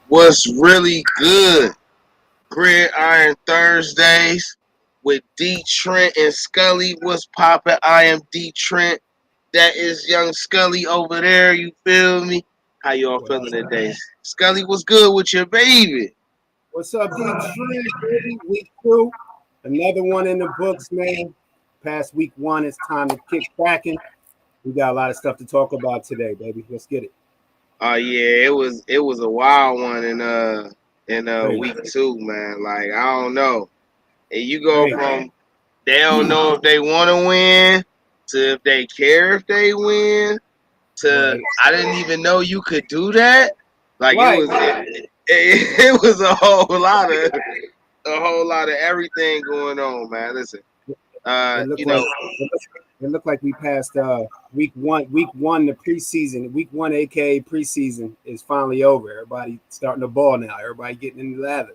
What's really good? Gridiron Thursdays with Dee Trynt and Scully. What's poppin'? I am Dee Trynt. That is young Scully over there. You feel me? How you all What up, feeling man? today? Scully, what's good with your baby? What's up, D-Trent, baby? Week 2. Another one in the books, man. Past week 1, it's time to kick cracking. We got a lot of stuff to talk about today, baby. Let's get it. Oh yeah, it was a wild one in Crazy. week 2, man. Like I don't know. And you go Crazy. from they don't know if they want to win to if they care if they win to Right. I didn't even know you could do that. Like it Right. was it was a whole lot of everything going on, man. Listen, It looked you like know, it looked like we passed week 1. Week 1, the preseason. Week 1, aka preseason, is finally over. Everybody starting the ball now. Everybody getting in the lather.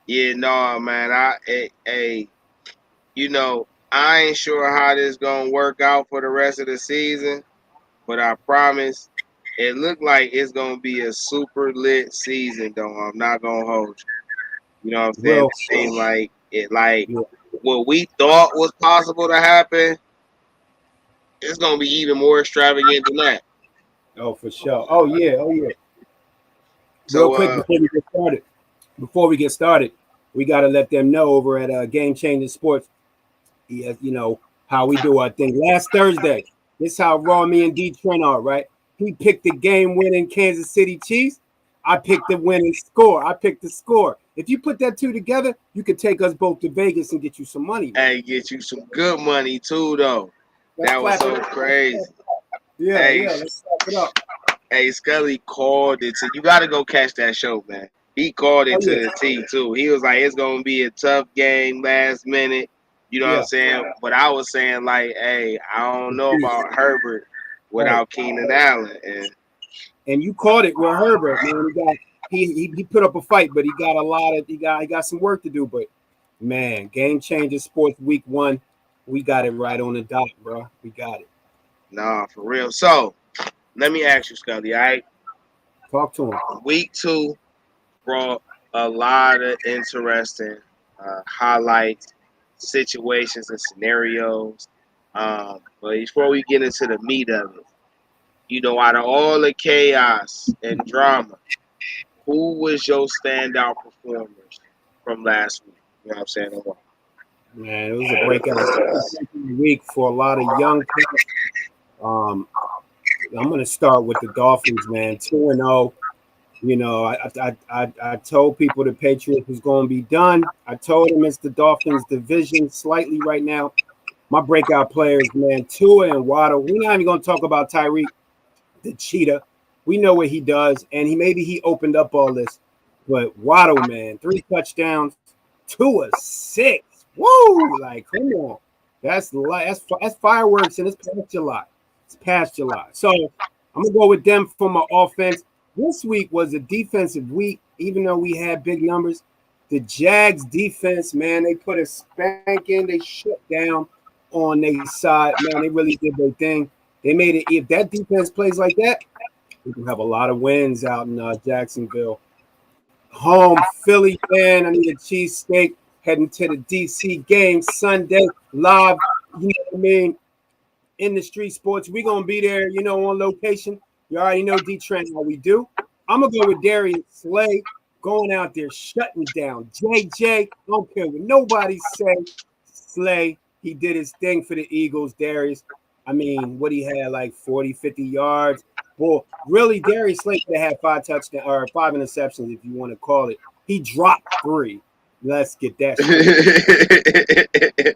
yeah, no, man. I ain't sure how this gonna work out for the rest of the season, but I promise it looked like it's gonna be a super lit season. Though I'm not gonna hold you. You know what I'm saying? Well, It seemed like yeah. what we thought was possible to happen. It's gonna be even more extravagant than that. Oh, for sure. Oh yeah. Oh yeah. Real So quick before we get started, we got to let them know over at Game Changing Sports, how we do our thing. Last Thursday, this is how raw me and D Trent are, right? He picked the game-winning Kansas City Chiefs. I picked the winning score. I picked the score. If you put that two together, you could take us both to Vegas and get you some money, man. hey, get you some good money too, though. Let's That was clap so it up. crazy. Yeah, Hey, yeah. Let's clap it up. hey, Scully called it. You got to go catch that show, man. He called Oh it to yeah, the T too. He was like, "It's gonna be a tough game, last minute." You know what I'm yeah. saying? But I was saying like, "Hey, I don't know about Herbert Right. without Keenan Allen." And And you caught it with Herbert, man. He put up a fight, but he got some work to do. But man, Game Changer Sports Week 1, we got it right on the dot, bro. We got it. nah, for real. So let me ask you, Scully. All right, Talk to him. week 2 brought a lot of interesting highlights, situations, and scenarios. But before we get into the meat of it, out of all the chaos and drama, who was your standout performers from last week? You know what I'm saying? Man, it was a breakout week for a lot of young players. Um, I'm gonna start with the Dolphins, man. 2-0. I told people the Patriots was going to be done. I told them it's the Dolphins division slightly right now. My breakout players, man, Tua and Waddle. We're not even going to talk about Tyreek, the cheetah. We know what he does, and he opened up all this. But Waddle, man, 3 touchdowns, Tua 6. Woo! Like, come on, that's fireworks, and it's past July. It's past July. So I'm gonna go with them for my offense. This week was a defensive week, even though we had big numbers. The Jags defense, man, they put a spanking. They shut down on their side. Man, they really did their thing. They made it. If that defense plays like that, we can have a lot of wins out in Jacksonville. Home Philly, man. I need a cheesesteak heading to the DC game Sunday live. You know what I mean? In the street sports. We're going to be there, on location. You already know D-Trent how we do. I'm going to go with Darius Slay going out there shutting down JJ. I don't care what nobody say. Slay, he did his thing for the Eagles, Darius. I mean, what he had, like 40, 50 yards. Well, really, Darius Slay could have had 5 touchdowns or 5 interceptions, if you want to call it. He dropped 3. Let's get that straight.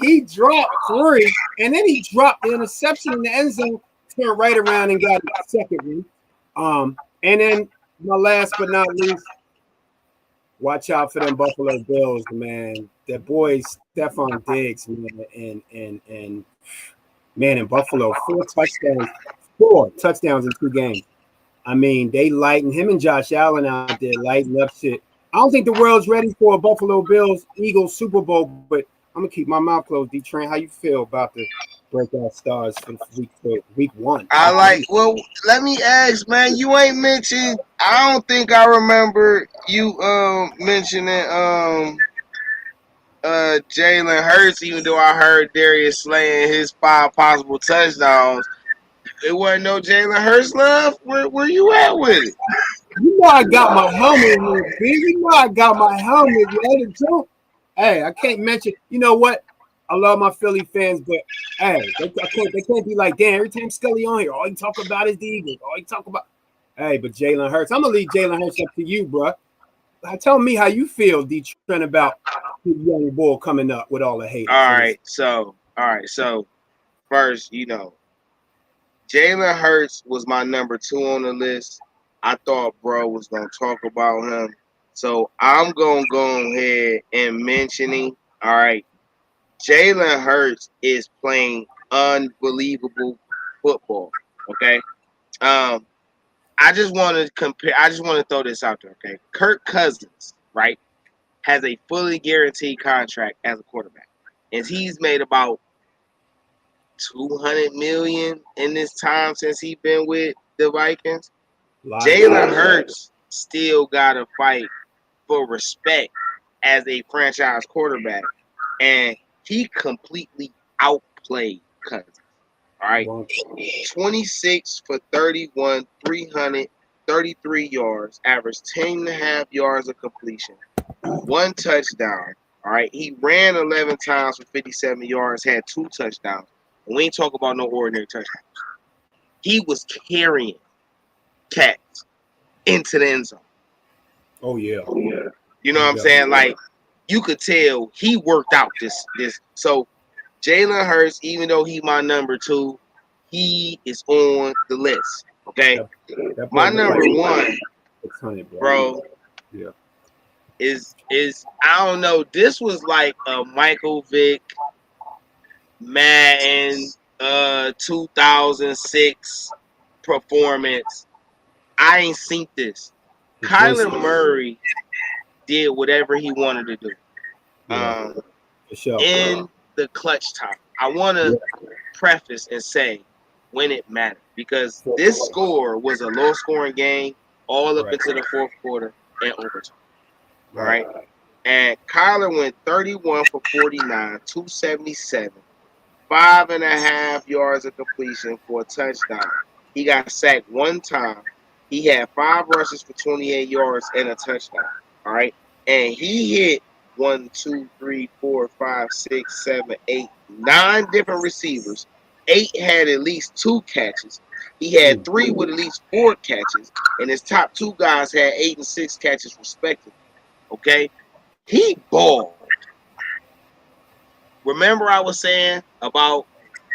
He dropped 3, and then he dropped the interception in the end zone, turned right around and got the second one. And then my last but not least, watch out for them Buffalo Bills, man. That boy Stephon Diggs, man, and man in Buffalo, 4 touchdowns in 2 games. I mean, they lighten him and Josh Allen out there, lighting up shit. I don't think the world's ready for a Buffalo Bills Eagles Super Bowl, but I'm gonna keep my mouth closed. D-Trent, how you feel about breakout stars for week one. I like. Well, let me ask, man. You ain't mentioned. I don't think I remember you mentioning Jalen Hurts. Even though I heard Darius slaying his 5 possible touchdowns, it wasn't no Jalen Hurts love. Where you at with it? You know I got my helmet here, B. You know I got my helmet, yo. Hey, I can't mention. You know what? I love my Philly fans, but hey, they can't be like, damn, every time Scully on here, all he talk about is the Eagles. All he talk about. Hey, but Jalen Hurts. I'm gonna leave Jalen Hurts up to you, bro. Tell me how you feel, DeeTrynt, about the young boy coming up with all the haters. All right, so first, Jalen Hurts was my number 2 on the list. I thought bro was gonna talk about him, so I'm gonna go ahead and mentioning. All right, Jalen Hurts is playing unbelievable football. Okay, I just want to compare. I just want to throw this out there. Okay, Kirk Cousins, right, has a fully guaranteed contract as a quarterback, and he's made about $200 million in this time since he's been with the Vikings. Jalen Hurts still got to fight for respect as a franchise quarterback, and he completely outplayed Cousins. All right, 26 for 31, 333 yards, averaged 10.5 yards of completion, 1 touchdown. All right, he ran 11 times for 57 yards, had 2 touchdowns. And we ain't talking about no ordinary touchdowns. He was carrying cats into the end zone. Oh yeah. You know what I'm saying? Like, you could tell he worked out this. So Jalen Hurts, even though he's my number 2, he is on the list. Okay, my number 1, bro, is I don't know. This was like a Michael Vick Madden 2006 performance. I ain't seen this. Kyler Murray did whatever he wanted to do. In the clutch time. I want to preface and say when it mattered, because this score was a low-scoring game all up into the 4th quarter and overtime. All right? And Kyler went 31 for 49, 277. 5.5 yards of completion for a touchdown. He got sacked 1 time. He had 5 rushes for 28 yards and a touchdown. All right. And he hit 1, 2, 3, 4, 5, 6, 7, 8, 9 different receivers. 8 had at least 2 catches. He had 3 with at least 4 catches. And his top 2 guys had 8 and 6 catches respectively. Okay. He balled. Remember I was saying about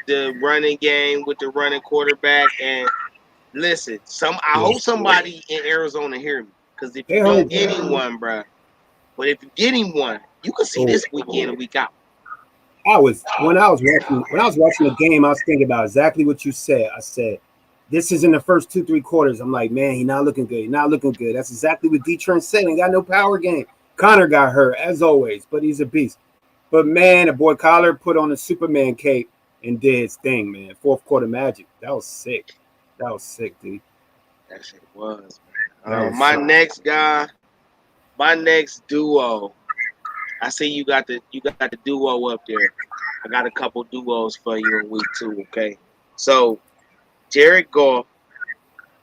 the running game with the running quarterback? And listen, I hope somebody in Arizona hear me, because if you don't get him one, bro, but if you get him one, you can see this week in and week out. When I was watching the game, I was thinking about exactly what you said. I said, this is in the first 2-3 quarters. I'm like, man, he's not looking good. He's not looking good. That's exactly what DeeTrynt said. He got no power game. Connor got hurt, as always, but he's a beast. But, man, the boy Kyler put on a Superman cape and did his thing, man. 4th quarter magic. That was sick. That was sick, dude. That shit was, man. My next duo. I see you got the duo up there. I got a couple duos for you in week 2, okay? So, Jared Goff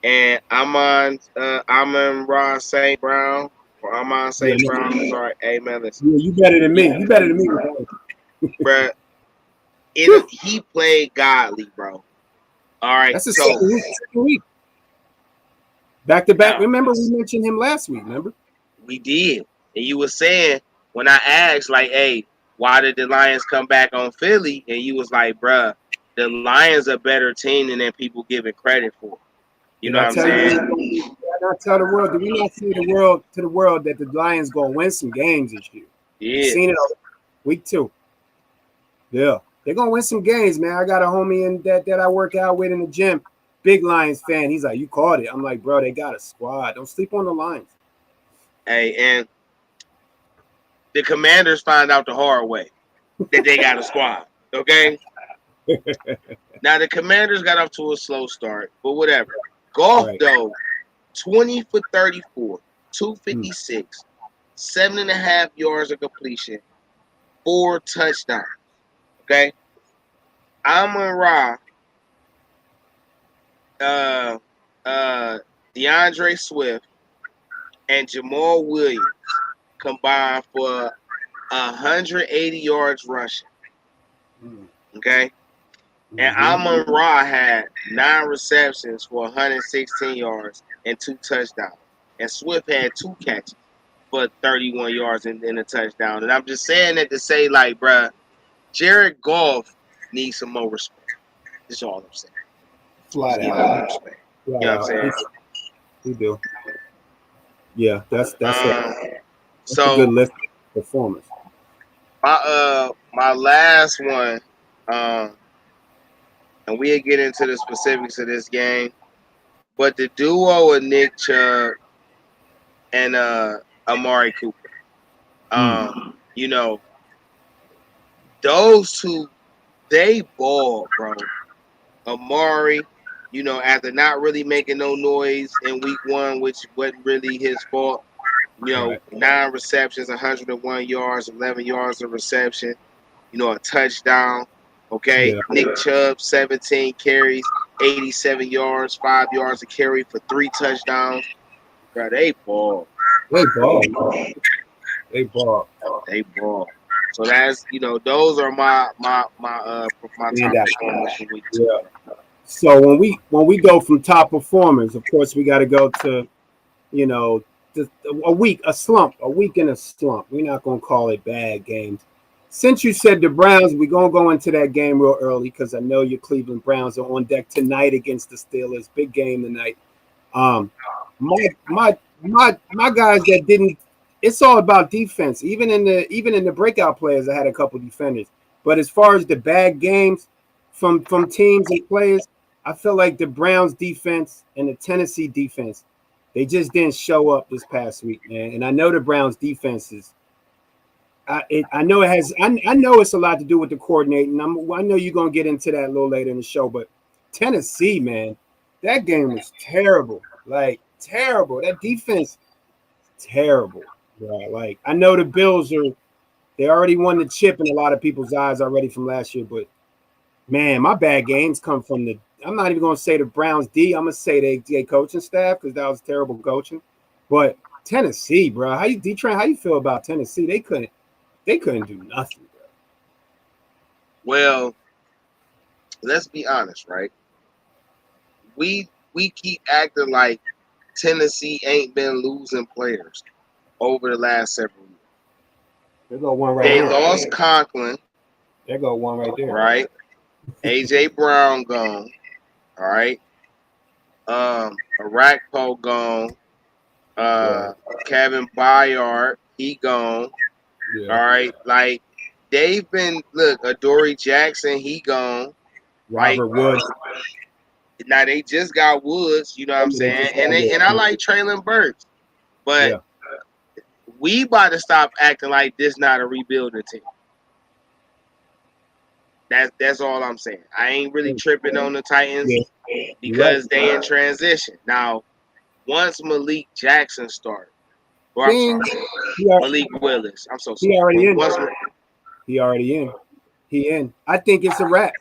and Amon-Ra St. Brown. Or Amon St. Brown. I'm sorry. Hey, man, listen. Yeah, you better than me. You better than me, bro. He played godly, bro. All right. That's a second week. Back to back. Remember, we mentioned him last week, remember? We did. And you were saying, when I asked, like, hey, why did the Lions come back on Philly? And you was like, bruh, the Lions are a better team than people giving credit for. You know what I'm saying? I tell the world, did we not say the world that the Lions gonna win some games this year? Yeah. Seen it week 2. Yeah. They're gonna win some games, man. I got a homie in that I work out with in the gym. Big Lions fan. He's like, you caught it. I'm like, bro, they got a squad. Don't sleep on the Lions. Hey, and the Commanders find out the hard way that they got a squad. Okay? Now the Commanders got off to a slow start, but whatever. Golf Right. though, 20 for 34, Mm. 256, 7.5 yards of completion, 4 touchdowns. Okay, Amon Ra, uh, DeAndre Swift, and Jamal Williams combined for 180 yards rushing. Mm. Okay, and Mm-hmm. Amon Ra had 9 receptions for 116 yards and 2 touchdowns, and Swift had 2 catches for 31 yards and a touchdown. And I'm just saying that to say, like, bruh, Jared Goff needs some more respect. That's all I'm saying. Just Flat give him out. more respect. Flat You know what I'm out. saying? We do. Yeah, that's Um, a good so list performance. my last one, and we'll get into the specifics of this game, but the duo of Nick Chubb and Amari Cooper. Mm. You know, those two, they ball, bro. Amari, after not really making no noise in week 1, which wasn't really his fault. Right. 9 receptions, 101 yards, 11 yards of reception, a touchdown. Okay. Yeah. Nick Chubb, 17 carries, 87 yards, 5 yards of carry for 3 touchdowns. Bro, they ball. They ball, man. They ball. They ball. So that's those are my And top performers for week 2. yeah. So when we go from top performers, of course we got to go to you know a week in a slump. We're not gonna call it bad games. Since you said the Browns, we're gonna go into that game real early because I know your Cleveland Browns are on deck tonight against the Steelers. Big game tonight. Um, my guys that didn't. It's all about defense. Even in the breakout players, I had a couple defenders. But as far as the bad games from teams and players, I feel like the Browns defense and the Tennessee defense, they just didn't show up this past week, man. And I know the Browns defense is. I know it has. I know it's a lot to do with the coordinating. I know you're gonna get into that a little later in the show, but Tennessee, man, that game was terrible. Like terrible. That defense, terrible. Right. Like I know the Bills they already won the chip in a lot of people's eyes already from last year, but man, my bad games come from the. I'm not even gonna say the Browns D. I'm gonna say they coaching staff because that was terrible coaching. But Tennessee, bro, how you DeeTrynt? How you feel about Tennessee? They couldn't do nothing, bro. Well, let's be honest, right? We keep acting like Tennessee ain't been losing players over the last several years. There go one right They there. lost Conklin, There go one right there. right? AJ Brown gone, all right. Arakpo gone. Yeah. Kevin Byard, he gone. Yeah. All right. Like they've been Adoree Jackson, he gone. Like Robert Woods. now they just got Woods, you know what I'm They saying? just And got they, it. and I like Traylon Burks. But Yeah. we about to stop acting like this not a rebuilding team. That's all I'm saying. I ain't really tripping on the Titans Yeah. You're right. because they in transition. Now, once Malik Jackson started, or I'm Ding. sorry, He, al- Malik Willis. I'm so he sorry. already in. Once, He already in. He in. I think it's a wrap.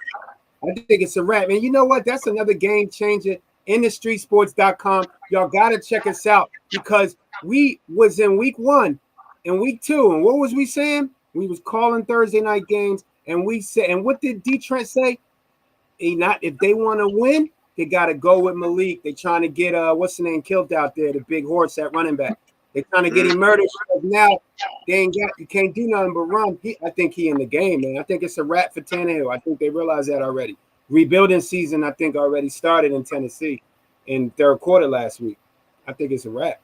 I think it's a wrap. And you know what? That's another game changer. IndustrySports.com. Y'all gotta check us out because we was in week 1 and week 2. And what was we saying? We was calling Thursday night games, and we said, and what did DeeTrynt say? If they want to win, they gotta go with Malik. They trying to get what's the name killed out there, the big horse at running back. They trying to get him murdered. Now they ain't got you can't do nothing but run. I think he in the game, man. I think it's a wrap for Tannehill. I think they realize that already. Rebuilding season, I think, already started in Tennessee in third quarter last week. I think it's a wrap.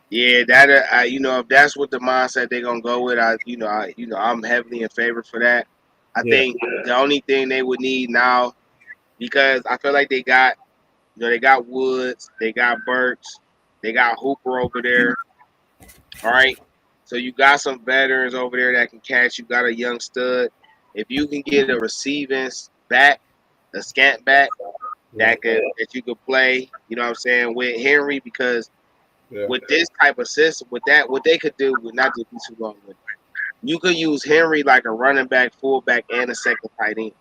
yeah, that if that's what the mindset they're gonna go with, I'm heavily in favor for that. I Yeah. think the only thing they would need now, because I feel like they got Woods, they got Burks, they got Hooper over there. All right. So you got some veterans over there that can catch. You got a young stud. If you can get a receiving back, a scant back Right. that you could play, you know what I'm saying, with Henry, because Yeah. with this type of system, with that, what they could do would not just be too long with it. You could use Henry like a running back, fullback, and a second tight end.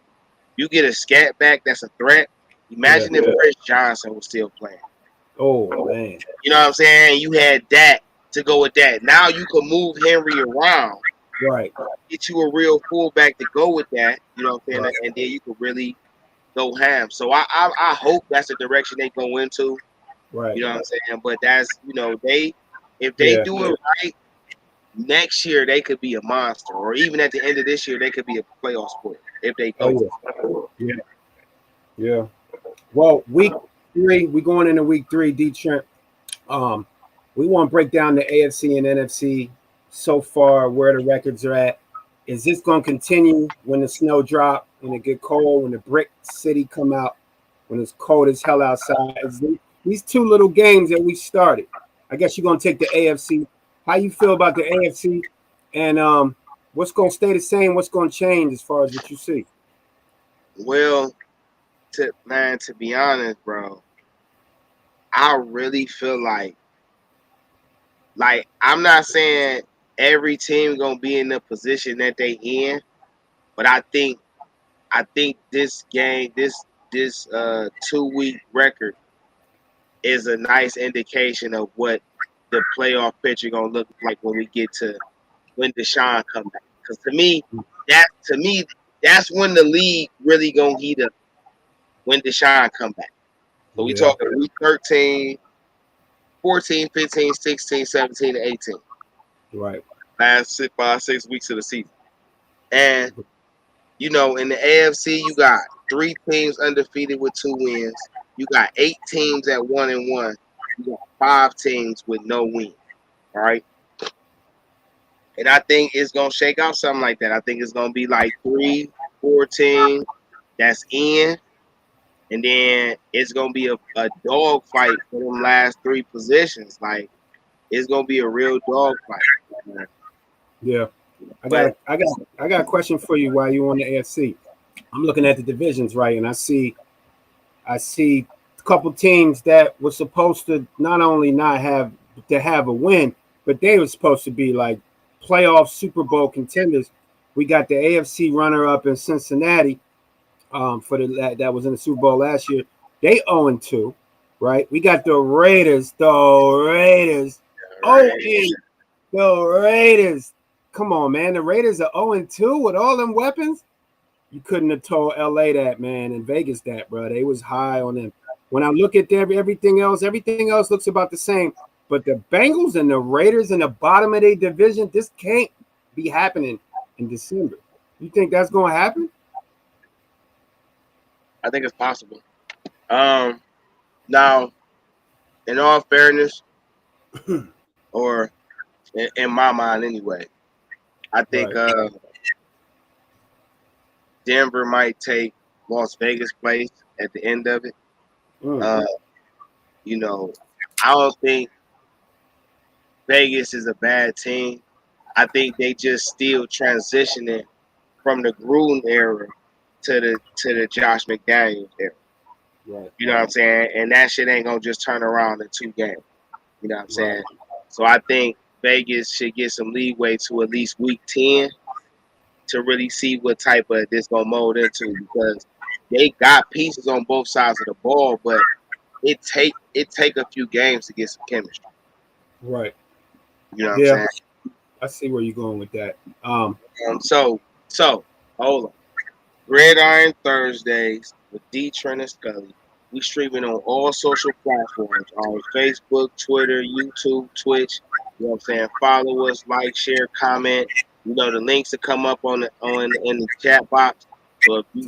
You get a scat back that's a threat. Yeah. Imagine if Chris Johnson was still playing. Oh man. You know what I'm saying? You had that to go with that. Now you can move Henry around, Right. get you a real fullback to go with that. You know what I'm saying? Right. And then you can really go ham. So I hope that's the direction they go into. Right. You know what I'm saying? But that's, if they Yeah. do it right, next year they could be a monster, or even at the end of this year they could be a playoff sport if they go. Oh yeah. Yeah. Yeah. Well, week 3, we going into week 3, Dee Trynt. We want to break down the AFC and NFC so far, where the records are at. Is this going to continue when the snow drop, when it get cold, when the brick city come out, when it's cold as hell outside? These 2 little games that we started. I guess you're going to take the AFC. How you feel about the AFC, and what's going to stay the same? What's going to change as far as what you see? Well, to be honest, bro, I really feel like I'm not saying every team gonna be in the position that they in, but I think this game, this 2-week record is a nice indication of what the playoff picture gonna look like when we get to when Deshaun come back. Because to me, that's when the league really gonna heat up, when Deshaun come back. So we Yeah. talking week 13, 14, 15, 16, 17, and 18. Right. Last 5, 6 weeks of the season. And, in the AFC, you got 3 teams undefeated with 2 wins. You got 8 teams at 1-1. You got 5 teams with no win. All right. And I think it's going to shake out something like that. I think it's going to be like 3, 4 teams that's in. And then it's going to be a dog fight for them last 3 positions. Like, it's going to be a real dog fight. Yeah. I got a question for you while you're on the AFC. I'm looking at the divisions, right, and I see a couple teams that were supposed to not only not have a win, but they were supposed to be like playoff Super Bowl contenders. We got the AFC runner-up in Cincinnati, for that was in the Super Bowl last year. They 0-2, right? We got the Raiders. The Raiders. Come on, man. The Raiders are 0-2 with all them weapons. You couldn't have told LA that, man, and Vegas that, bro. They was high on them. When I look at everything else looks about the same. But the Bengals and the Raiders in the bottom of their division, this can't be happening in December. You think that's going to happen? I think it's possible. Now, in all fairness, or in my mind anyway, I think Right. Denver might take Las Vegas place at the end of it. I don't think Vegas is a bad team. I think they just still transitioning from the Gruden era to the Josh McDaniels era. Right. You know what I'm saying? And that shit ain't gonna just turn around in 2 games. You know what I'm saying? So I think Vegas should get some leeway to at least week 10 to really see what type of this gonna mold into, because they got pieces on both sides of the ball, but it take a few games to get some chemistry. Right. You know what I'm saying? I see where you're going with that. So hold on. Gridiron Thursdays with Dee Trynt and Scully. We streaming on all social platforms, on Facebook, Twitter, YouTube, Twitch. You know what I'm saying? Follow us, like, share, comment. The links will come up in the chat box. So if you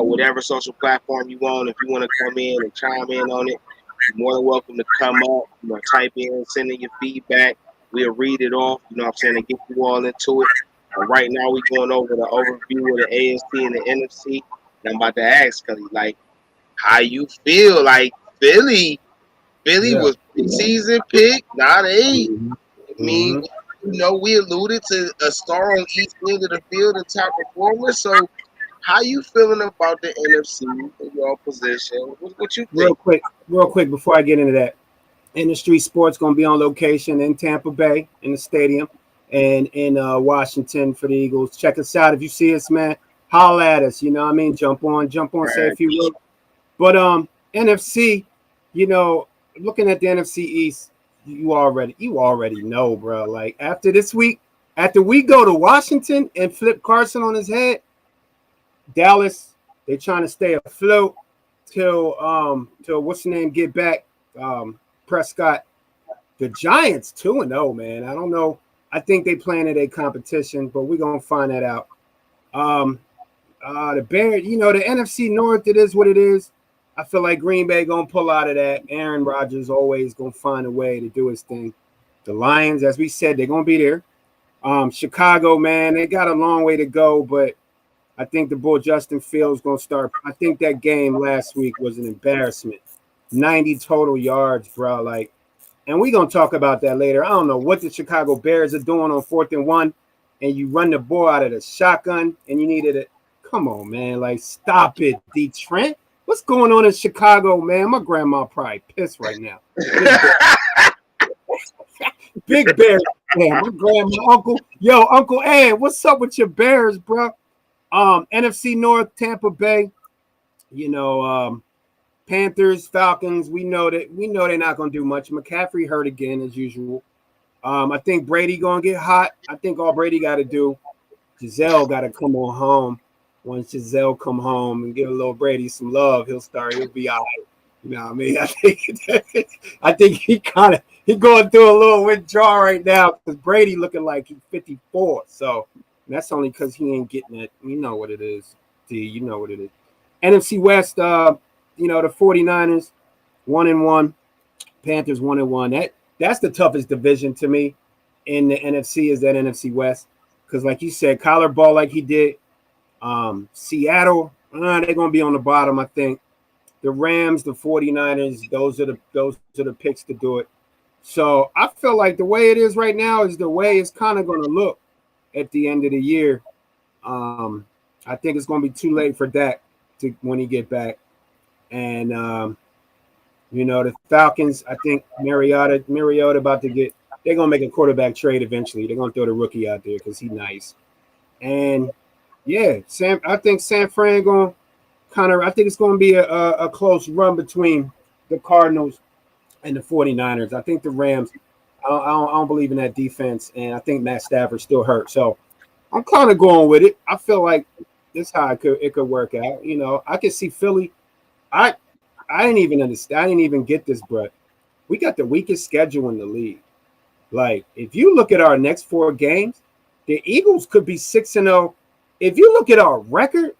whatever social platform you want, if you want to come in and chime in on it, you're more than welcome to come up. Type in, send in your feedback. We'll read it off. You know what I'm saying? And get you all into it. Right now, we're going over the overview of the AFC and the NFC. And I'm about to ask Scully, like, how you feel? Like, Philly was preseason pick. Now they, we alluded to a star on each end of the field and top performer. So, How you feeling about the NFC in your position? What you think? Real quick before I get into that. Industry Sports going to be on location in Tampa Bay in the stadium and in Washington for the Eagles. Check us out. If you see us, man, holla at us. You know what I mean? Jump on, say a few words. But NFC, you know, looking at the NFC East, you already know, bro. Like after this week, after we go to Washington and flip Carson on his head, Dallas, they trying to stay afloat till what's the name get back. Prescott, the Giants 2-0, man. I don't know. I think they playing at a competition, but we're gonna find that out. The Bears, you know, the NFC North, it is what it is. I feel like Green Bay gonna pull out of that. Aaron Rodgers always gonna find a way to do his thing. The Lions, as we said, they're gonna be there. Chicago, man, they got a long way to go, but I think the bull Justin Fields gonna start. I think that game last week was an embarrassment. 90 total yards, bro. Like, and we're gonna talk about that later. I don't know what the Chicago Bears are doing on 4th and 1, and you run the ball out of the shotgun, and you needed it. Come on, man. Like, stop it, Dee Trynt. What's going on in Chicago, man? My grandma probably pissed right now. Big Bears, man. My grandma, Uncle Ed, what's up with your Bears, bro? NFC North, Tampa Bay, you know, Panthers, Falcons, we know they're not going to do much. McCaffrey hurt again as usual. I think Brady going to get hot. I think all Brady got to do, Giselle got to come on home. Once Giselle come home and give a little Brady some love, he'll be all right. You know what I mean? I think he going through a little withdrawal right now because Brady looking like he's 54. So that's only because he ain't getting it. You know what it is, D. You know what it is. NFC West, you know, the 49ers, 1-1, Panthers 1-1. That's the toughest division to me in the NFC is that NFC West. Because like you said, Kyler ball like he did. Seattle, they're gonna be on the bottom, I think. The Rams, the 49ers, those are the picks to do it. So I feel like the way it is right now is the way it's kind of gonna look at the end of the year. I think it's gonna be too late for Dak when he get back. And you know, the Falcons, I think Mariota about to get, they're gonna make a quarterback trade eventually. They're gonna throw the rookie out there because he's nice. And yeah, I think San Fran gonna I think it's gonna be a close run between the Cardinals and the 49ers. I think the Rams, I don't believe in that defense, and I think Matt Stafford's still hurt. So I'm kind of going with it. I feel like this is how it could work out. You know, I could see Philly. I didn't even understand. I didn't even get this, but we got the weakest schedule in the league. Like, if you look at our next 4 games, the Eagles could be 6-0. If you look at our record,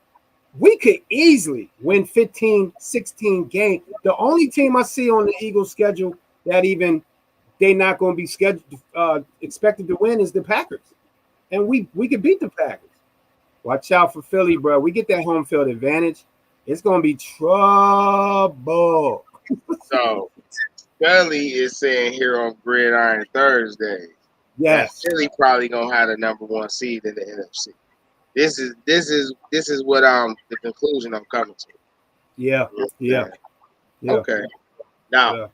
we could easily win 15, 16 games. The only team I see on the Eagles schedule that even they're not going to be expected to win is the Packers. And we could beat the Packers. Watch out for Philly, bro. We get that home field advantage. It's going to be trouble. So, Scully is saying here on Gridiron Thursday, yes, Philly probably going to have the number 1 seed in the NFC. This is what the conclusion I'm coming to. Yeah. Okay. Now,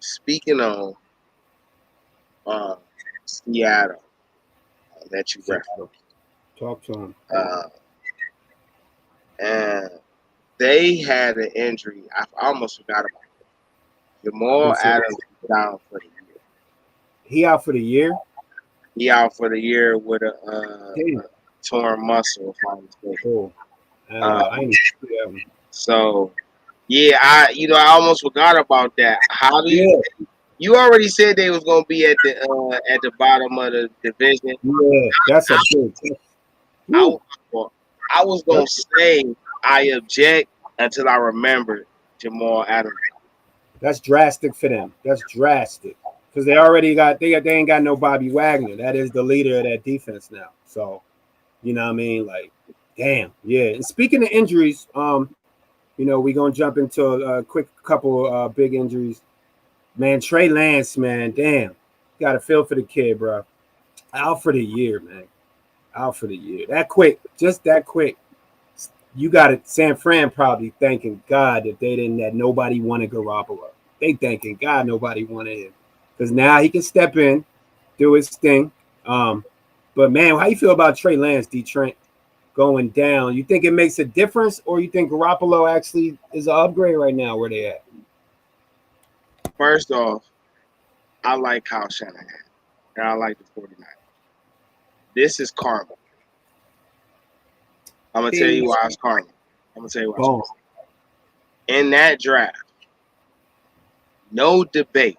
speaking of Seattle, that you referenced. Talk to him. And they had an injury. I almost forgot about it. Jamal Adams is down for the year. He out for the year? He out for the year with a torn muscle, if I'm mistaken. I need to see that one. So, yeah, I almost forgot about that. How do you already said they was gonna be at the bottom of the division? Yeah, that's a big. I was gonna say I object until I remembered Jamal Adams. That's drastic for them. That's drastic because they already they ain't got no Bobby Wagner. That is the leader of that defense now. So, you know what I mean? Like, damn, yeah. And speaking of injuries, you know, we're gonna jump into a quick couple big injuries. Man, Trey Lance, man, damn, got a feel for the kid, bro. Out for the year, man. Out for the year. That quick, just that quick. you got it. San Fran probably thanking God that nobody wanted Garoppolo. They thanking God nobody wanted him because now he can step in, do his thing. But man, how you feel about Trey Lance, DeeTrynt, going down? You think it makes a difference, or you think Garoppolo actually is an upgrade right now where they at? First off, I like Kyle Shanahan, and I like the 49ers. This is karma. I'm going to tell you why it's karma. In that draft, no debate,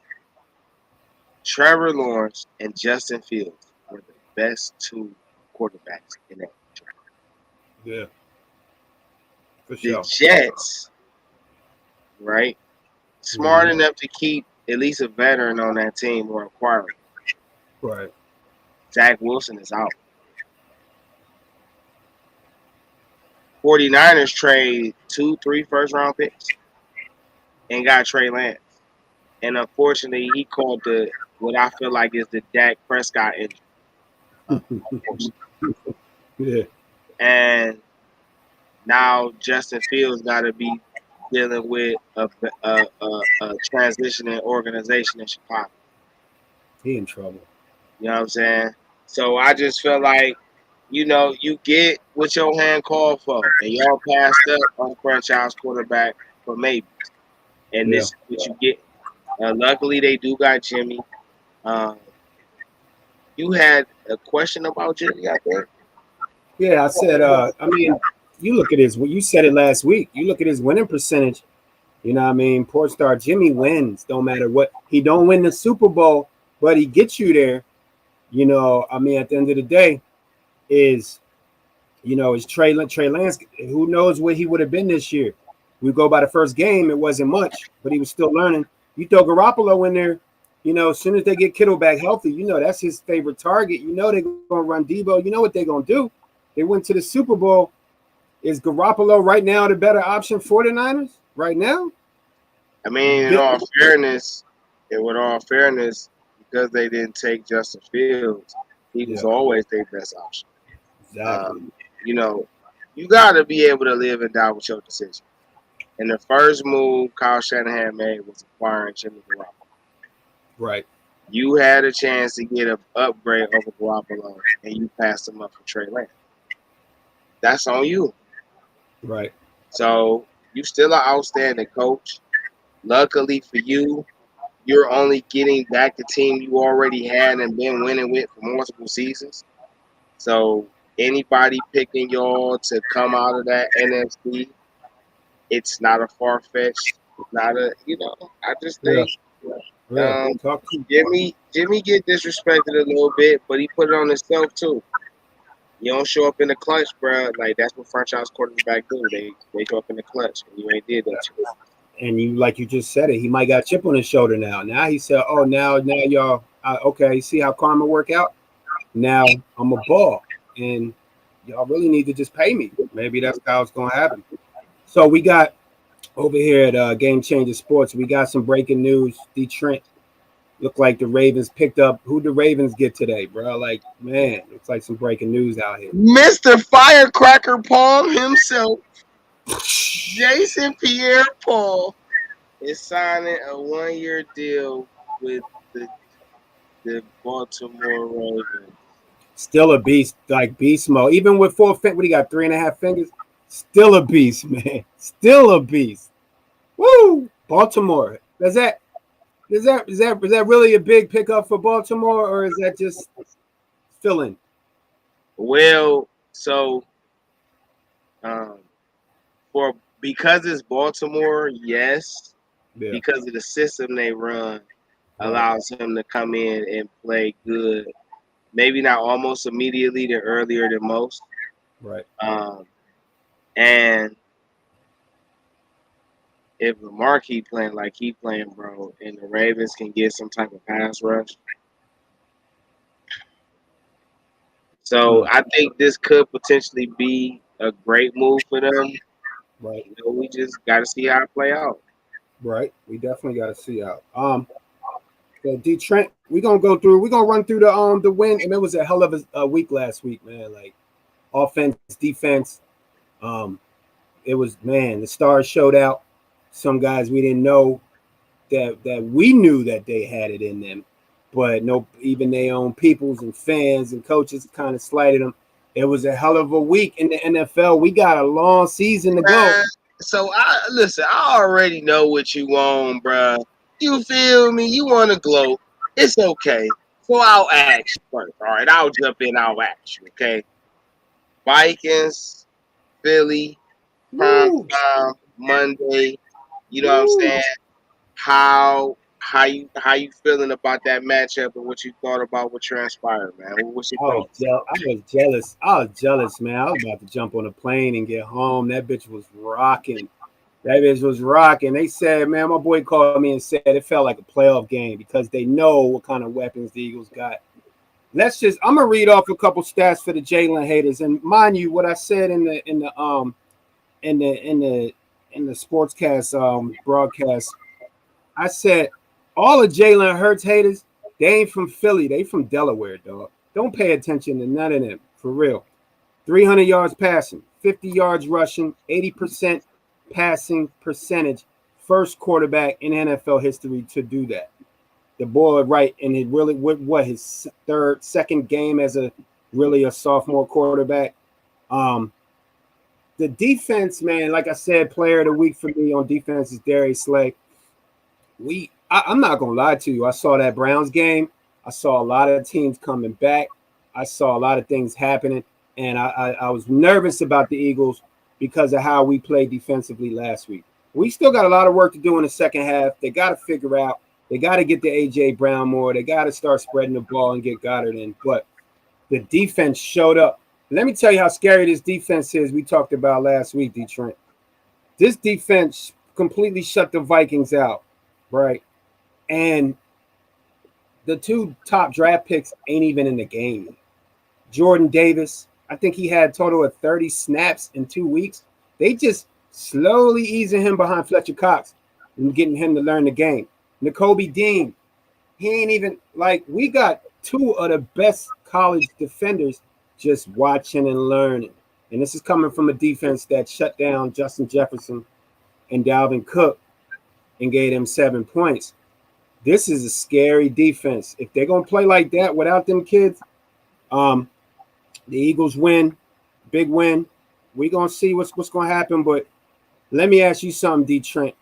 Trevor Lawrence and Justin Fields were the best two quarterbacks in that draft. Yeah. For The sure. Jets, right, smart enough to keep at least a veteran on that team or acquiring. Right. Zach Wilson is out. 49ers trade 2-3 first-round picks and got Trey Lance. And unfortunately, he called what I feel like is the Dak Prescott injury. Yeah. And now Justin Fields got to be dealing with a transitioning organization in Chicago. He in trouble. You know what I'm saying? So I just feel like, you get what your hand called for, and y'all passed up on franchise quarterback for maybe. And this is what you get. Luckily, they do got Jimmy. You had a question about Jimmy, I think. Yeah, I said. You look at you said it last week. You look at his winning percentage. You know what I mean? Porn star Jimmy wins. Don't matter what. He don't win the Super Bowl, but he gets you there. You know, I mean, at the end of the day, is Trey Lance. Who knows where he would have been this year? We go by the first game, it wasn't much, but he was still learning. You throw Garoppolo in there, as soon as they get Kittle back healthy, that's his favorite target. They're going to run Debo. You know what they're going to do? They went to the Super Bowl. Is Garoppolo right now the better option for the Niners right now? I mean, with all fairness, because they didn't take Justin Fields, he was always their best option. Exactly. You got to be able to live and die with your decision. And the first move Kyle Shanahan made was acquiring Jimmy Garoppolo. Right. You had a chance to get an upgrade over Garoppolo, and you passed him up for Trey Lance. That's on you. Right. So you still an outstanding coach. Luckily for you, you're only getting back the team you already had and been winning with for multiple seasons. So anybody picking y'all to come out of that NFC, it's not a far-fetched. It's not a, I just think Jimmy get disrespected a little bit, but he put it on himself too. You don't show up in the clutch, bro. Like, that's what franchise quarterback do. They show up in the clutch, and you ain't did that to him. And you just said it. He might got a chip on his shoulder now. Now he said, "Oh, now y'all, okay. See how karma work out? Now I'm a ball, and y'all really need to just pay me. Maybe that's how it's gonna happen." So we got over here at Game Changer Sports. We got some breaking news. DeeTrynt look like the Ravens picked up. Who the Ravens get today, bro? Like, man, looks like some breaking news out here. Mr. Firecracker Paul himself, Jason Pierre-Paul, is signing a 1-year deal with the Baltimore Ravens. Still a beast, like beast mode. Even with 4 fingers, what do you got? 3.5 fingers? Still a beast, man. Still a beast. Woo! Baltimore. Is that really a big pickup for Baltimore, or is that just filling? Well, so because it's Baltimore, yes. Yeah. Because of the system they run, allows him to come in and play good. Maybe not almost immediately, they're earlier than most. Right. And if Lamar keep playing like he playing, bro, and the Ravens can get some type of pass rush. So I think this could potentially be a great move for them. Right. We just got to see how it play out. Right. We definitely got to see out. DeeTrynt, we're gonna run through the win, and it was a hell of a week last week, man. Like offense, defense. man, the stars showed out. Some guys we didn't know that we knew that they had it in them, but no, even their own peoples and fans and coaches kind of slighted them. It was a hell of a week in the NFL. We got a long season to go. So I already know what you want, bruh. You feel me? You want to gloat. It's okay. So I'll ask you first. All right, I'll jump in. I'll ask you. Okay. Vikings, Philly, prime Woo, time, Monday. You know what I'm woo. saying? How you feeling about that matchup and what you thought about what transpired, man? What's your thoughts? I was jealous. I was jealous, man. I was about to jump on a plane and get home. That bitch was rocking. That bitch was rocking. They said, man, my boy called me and said it felt like a playoff game because they know what kind of weapons the Eagles got. I'm gonna read off a couple stats for the Jalen haters. And mind you, what I said in the sportscast broadcast, I said all the Jalen Hurts haters, they ain't from Philly, they from Delaware, dog. Don't pay attention to none of them, for real. 300 yards passing, 50 yards rushing, 80% passing percentage. First quarterback in NFL history to do that. The boy, right, and it really his second game as a sophomore quarterback. The defense, man, like I said, player of the week for me on defense is Darius Slay. I'm not gonna lie to you. I saw that Browns game. I saw a lot of teams coming back. I saw a lot of things happening, and I was nervous about the Eagles because of how we played defensively last week. We still got a lot of work to do in the second half. They got to figure out. They got to get the A.J. Brown more. They got to start spreading the ball and get Goddard in. But the defense showed up. Let me tell you how scary this defense is. We talked about last week, DeTrynt. This defense completely shut the Vikings out, right? And the two top draft picks ain't even in the game. Jordan Davis, I think he had a total of 30 snaps in 2 weeks. They just slowly easing him behind Fletcher Cox and getting him to learn the game. Nakobe Dean, he ain't even we got two of the best college defenders just watching and learning. And this is coming from a defense that shut down Justin Jefferson and Dalvin Cook and gave them 7 points. This is a scary defense. If they're gonna play like that without them kids, the Eagles win, big win. We're gonna see what's gonna happen. But let me ask you something, DeTrynt.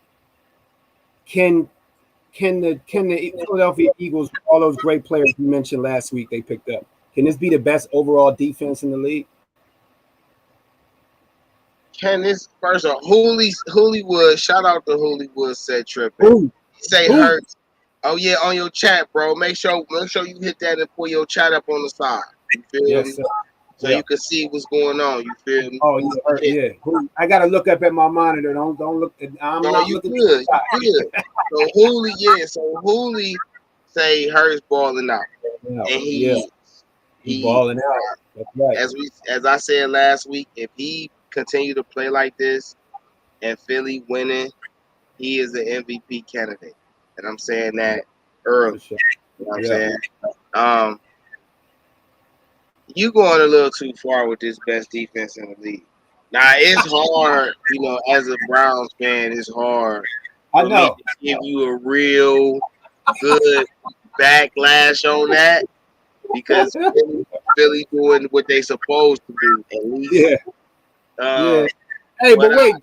Can the Philadelphia Eagles, all those great players you mentioned last week, they picked up? Can this be the best overall defense in the league? Can this first of all, Holywood, shout out to Holywood said tripping. Who? Say Hurts. Oh yeah, on your chat, bro. Make sure you hit that and pull your chat up on the side. You feel me? Sir. So you can see what's going on. You feel me? Oh yeah. I gotta look up at my monitor. Don't look. I'm not you looking. good. You good. So Holy say Hurts balling out, and he balling out. That's right. As I said last week, if he continue to play like this and Philly winning, he is an MVP candidate. And I'm saying that early. Sure. You know what I'm saying? You going a little too far with this best defense in the league. Now it's hard, as a Browns fan, it's hard for me to give you a real good backlash on that because Philly doing what they supposed to do at least. Yeah. Hey, but wait,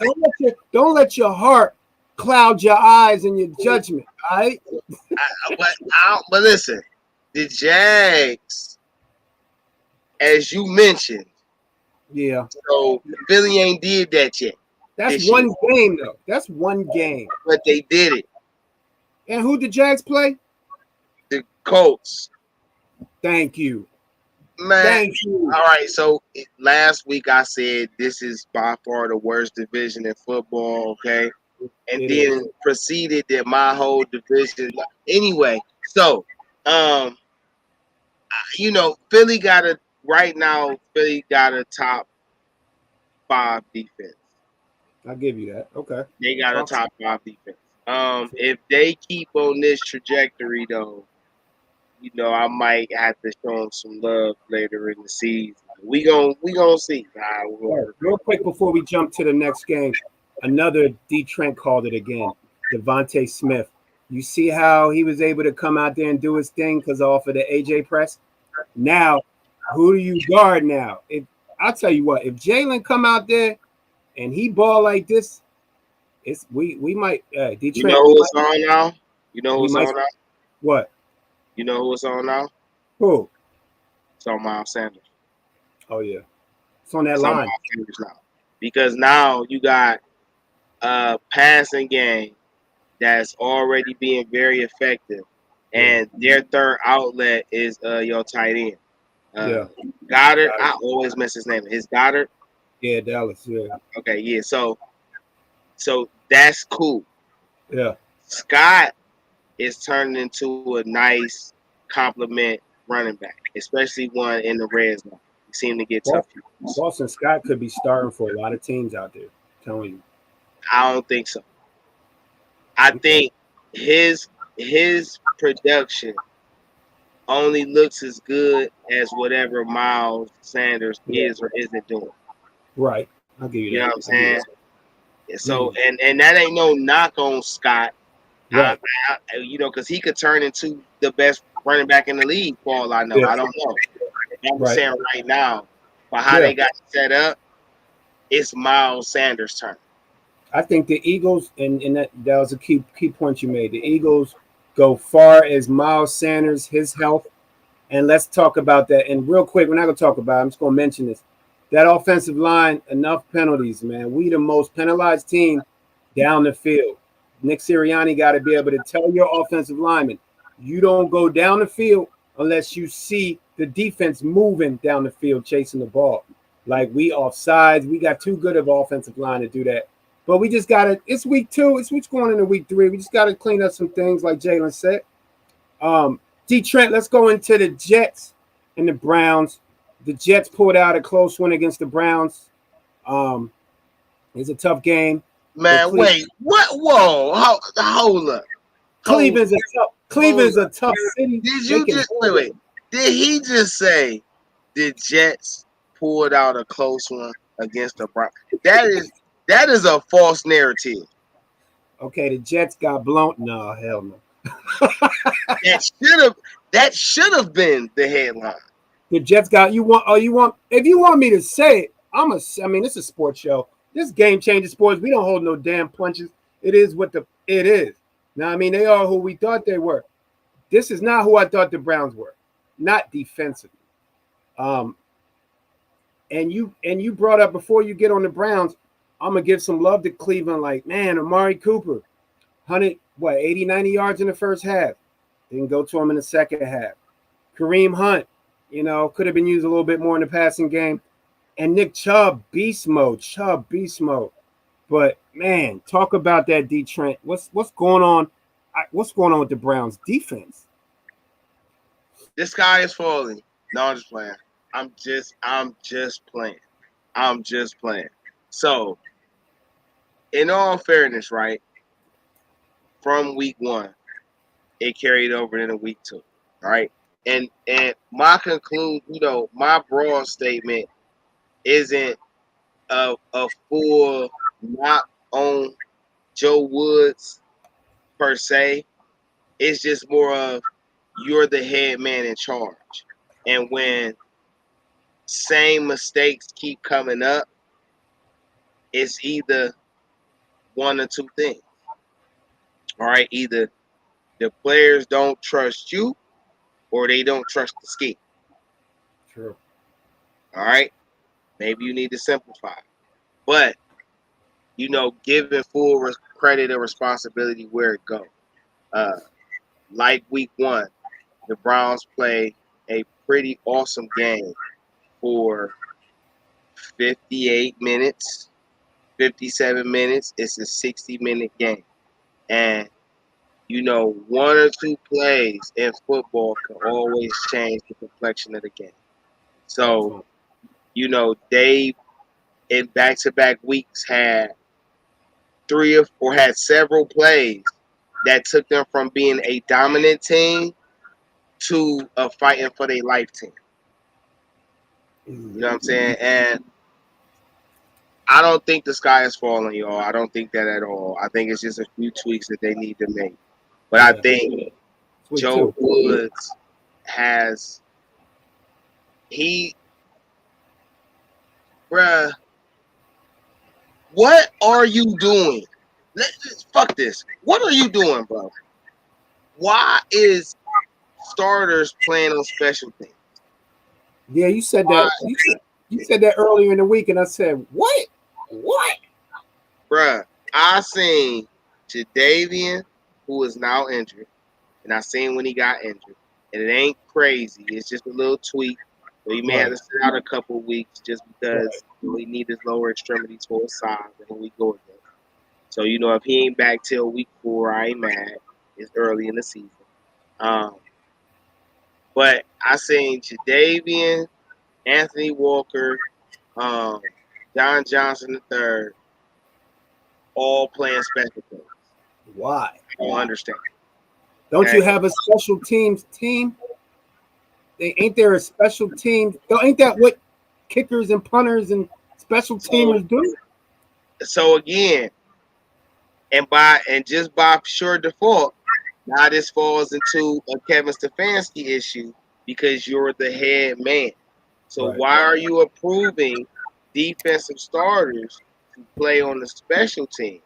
don't let your heart cloud your eyes and your judgment. All right. But listen, the Jags, as you mentioned, so Philly ain't did that yet. That's one game though. That's one game. But they did it. And who the Jags play? The Colts. Thank you. Man, thank you. All right, so last week I said this is by far the worst division in football, okay? And then proceeded that my whole division. Anyway, so, Philly got a top 5 defense. I'll give you that. Okay. They got a top 5 defense. If they keep on this trajectory, though, I might have to show him some love later in the season. We gonna see. Right. Real quick before we jump to the next game, another D Trent called it again. Devonte Smith. You see how he was able to come out there and do his thing because off of the AJ press. Now, who do you guard now? If I'll tell you what, if Jalen come out there and he ball like this, it's we might D You Trent. know who it's on now? You know who We it's might on now? what? You know who it's on now? Who? It's on Miles Sanders. Oh yeah, it's on that It's on line. Miles Sanders now. Because now you got a passing game that's already being very effective. And their third outlet is your tight end. Yeah. Goddard. I always mess his name. Is Goddard? Yeah, Dallas. Yeah. Okay, yeah. So that's cool. Yeah. Scott is turning into a nice compliment running back, especially one in the red zone. He seemed to get tough. Boston Scott could be starting for a lot of teams out there. I'm telling you. I don't think so. I think his production only looks as good as whatever Miles Sanders is or isn't doing. Right. I'll give you that. You know what I'm saying? So and that ain't no knock on Scott. Right. Because he could turn into the best running back in the league for all I know. Yeah. I don't know. I'm Right. saying right now, for how they got set up, it's Miles Sanders' turn. I think the Eagles, and that was a key point you made. The Eagles go far as Miles Sanders, his health, and let's talk about that. And real quick, we're not going to talk about it. I'm just going to mention this. That offensive line, enough penalties, man. We the most penalized team down the field. Nick Sirianni got to be able to tell your offensive lineman, you don't go down the field unless you see the defense moving down the field chasing the ball. Like we offsides. We got too good of offensive line to do that. But we just got to – it's week 2. It's going into week 3. We just got to clean up some things like Jalen said. D. Trent, let's go into the Jets and the Browns. The Jets pulled out a close one against the Browns. It's a tough game. Man, wait. What? Whoa. Hold up. Cleveland's a tough city. Did you just – wait. Did he just say the Jets pulled out a close one against the Browns? That is a false narrative. Okay, the Jets got blown. No, hell no. That should have been the headline. The Jets got if you want me to say it, I mean, it's a sports show. This game changes sports. We don't hold no damn punches. It is what it is. Now, I mean, they are who we thought they were. This is not who I thought the Browns were. Not defensively. And you brought up before you get on the Browns, I'm going to give some love to Cleveland. Like, man, Amari Cooper, 80, 90 yards in the first half. Didn't go to him in the second half. Kareem Hunt, could have been used a little bit more in the passing game. And Nick Chubb, beast mode. But, man, talk about that, D. Trent. What's going on? What's going on with the Browns' defense? The sky is falling. No, I'm just playing. I'm just playing. So, in all fairness, right, from week 1, it carried over into week 2, right? And my my broad statement isn't a full knock on Joe Woods per se. It's just more of you're the head man in charge. And when same mistakes keep coming up, it's either one or two things. All right, either the players don't trust you or they don't trust the scheme. True. All right, maybe you need to simplify. But, giving full credit and responsibility where it goes. Like week 1, the Browns play a pretty awesome game for 58 minutes, 57 minutes. It's a 60-minute game. And, one or two plays in football can always change the complexion of the game. So, they, in back-to-back weeks, had several plays that took them from being a dominant team to a fighting for their life team. You know what I'm saying? And I don't think the sky is falling, y'all. I don't think that at all. I think it's just a few tweaks that they need to make. But I think Joe Woods has bruh, what are you doing? Fuck this. What are you doing, bro? Why is starters playing on special teams? Yeah, you said that. You said that earlier in the week, and I said, "What? What?" Bruh, I seen Jadeveon, who is now injured, and I seen when he got injured, and it ain't crazy. It's just a little tweak. So he may have to sit out a couple weeks just because we need his lower extremities for his size and we go again. So if he ain't back till week 4, I ain't mad. It's early in the season. But I seen Jadeveon, Anthony Walker, John Johnson III, all playing special teams. Why? I don't understand. Don't you have a special teams team? Ain't there a special team? Ain't that what kickers and punters and special teamers do? So again, and just by pure default, now this falls into a Kevin Stefanski issue because you're the head man. So why are you approving defensive starters to play on the special team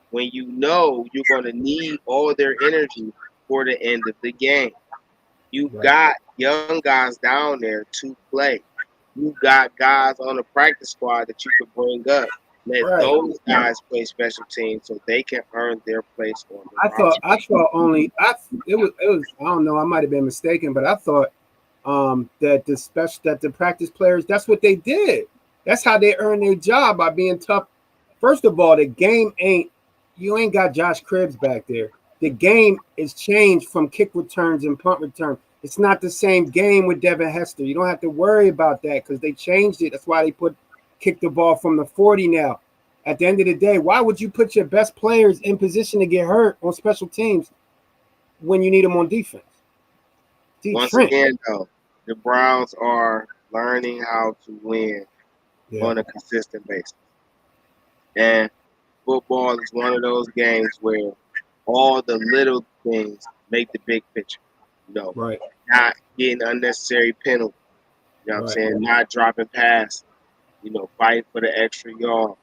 when you know you're going to need all their energy for the end of the game? You've got young guys down there to play. You've got guys on the practice squad that you could bring up. Let those guys play special teams so they can earn their place on the roster. I don't know, I might have been mistaken, but I thought that the practice players, that's what they did. That's how they earn their job, by being tough. First of all, the game you ain't got Josh Cribbs back there. The game is changed from kick returns and punt return. It's not the same game with Devin Hester. You don't have to worry about that because they changed it. That's why they kick the ball from the 40 now. At the end of the day, why would you put your best players in position to get hurt on special teams when you need them on defense? Once again, though, the Browns are learning how to win on a consistent basis. And football is one of those games where all the little things make the big picture. Not getting unnecessary penalties. You know what I'm saying? Not dropping passes. Fighting for the extra yard.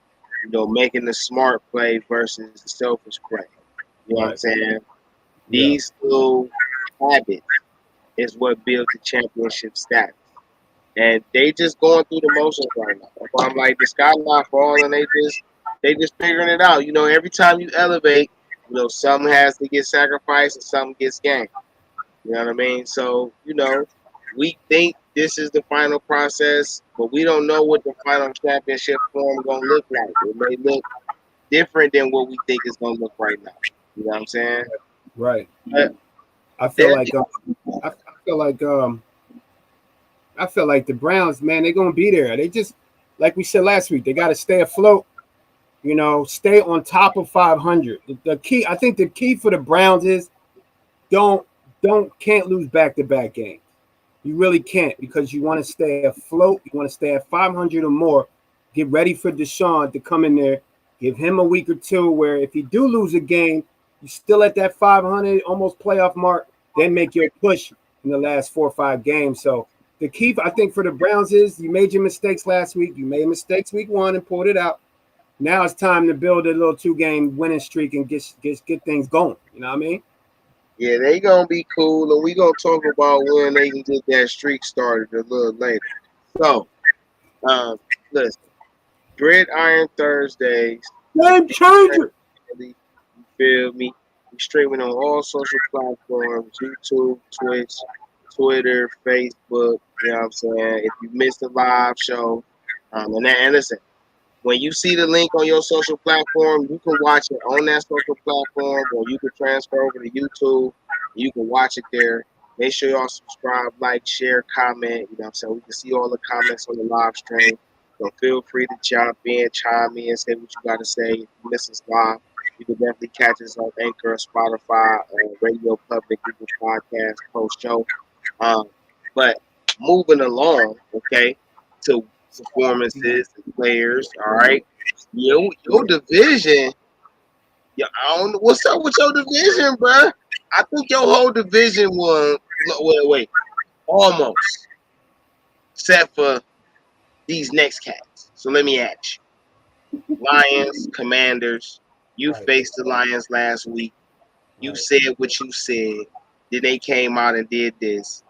Making the smart play versus the selfish play. You know what I'm saying? These little habits is what builds the championship status. And they just going through the motions right now. I'm like, the sky not falling. They just figuring it out. Every time you elevate, something has to get sacrificed and something gets gained. You know what I mean? So, we think this is the final process, but we don't know what the final championship form going to look like. It may look different than what we think it's going to look right now. You know what I'm saying? Right. But I feel like the Browns, man, they're going to be there. They just, like we said last week, they got to stay afloat. Stay on top of 500. I think the key for the Browns is can't lose back-to-back games. You really can't, because you want to stay afloat. You want to stay at 500 or more. Get ready for Deshaun to come in there. Give him a week or two where if you do lose a game, you still at that 500, almost playoff mark, then make your push in the last 4 or 5 games. So the key, I think, for the Browns is you made your mistakes last week. You made mistakes week 1 and pulled it out. Now it's time to build a little 2-game winning streak and get things going. You know what I mean? Yeah, they going to be cool, and we going to talk about when they can get that streak started a little later. So, listen, Gridiron Thursdays. Game changer. You feel me? We're streaming on all social platforms, YouTube, Twitch, Twitter, Facebook. You know what I'm saying? If you missed the live show, and listen, when you see the link on your social platform, you can watch it on that social platform, or you can transfer over to YouTube. You can watch it there. Make sure y'all subscribe, like, share, comment. You know what I'm saying? We can see all the comments on the live stream. So feel free to chime in, say what you got to say. If you miss us live, you can definitely catch us on Anchor, Spotify, Radio Public, Google Podcast, post show. But moving along, okay, to performances and players. All right, your division. Yeah, I don't know what's up with your division, bruh. I think your whole division was wait, almost set for these next cats. So let me ask you: Lions, Commanders. You Right. faced the Lions last week. You said what you said. Then they came out and did this.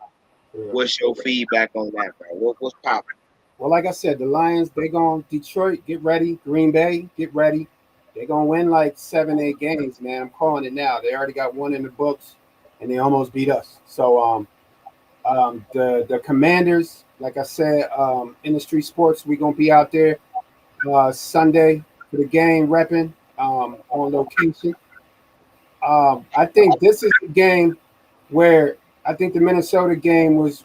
Yeah. What's your feedback on that, bro? What's popping? Well, like I said, the Lions, they going Detroit, get ready. Green Bay, get ready. They're going to win like 7-8 games, man. I'm calling it now. They already got one in the books, and they almost beat us. So the Commanders, like I said, Industry Sports, we're going to be out there Sunday for the game, repping on location. I think this is the game where I think the Minnesota game was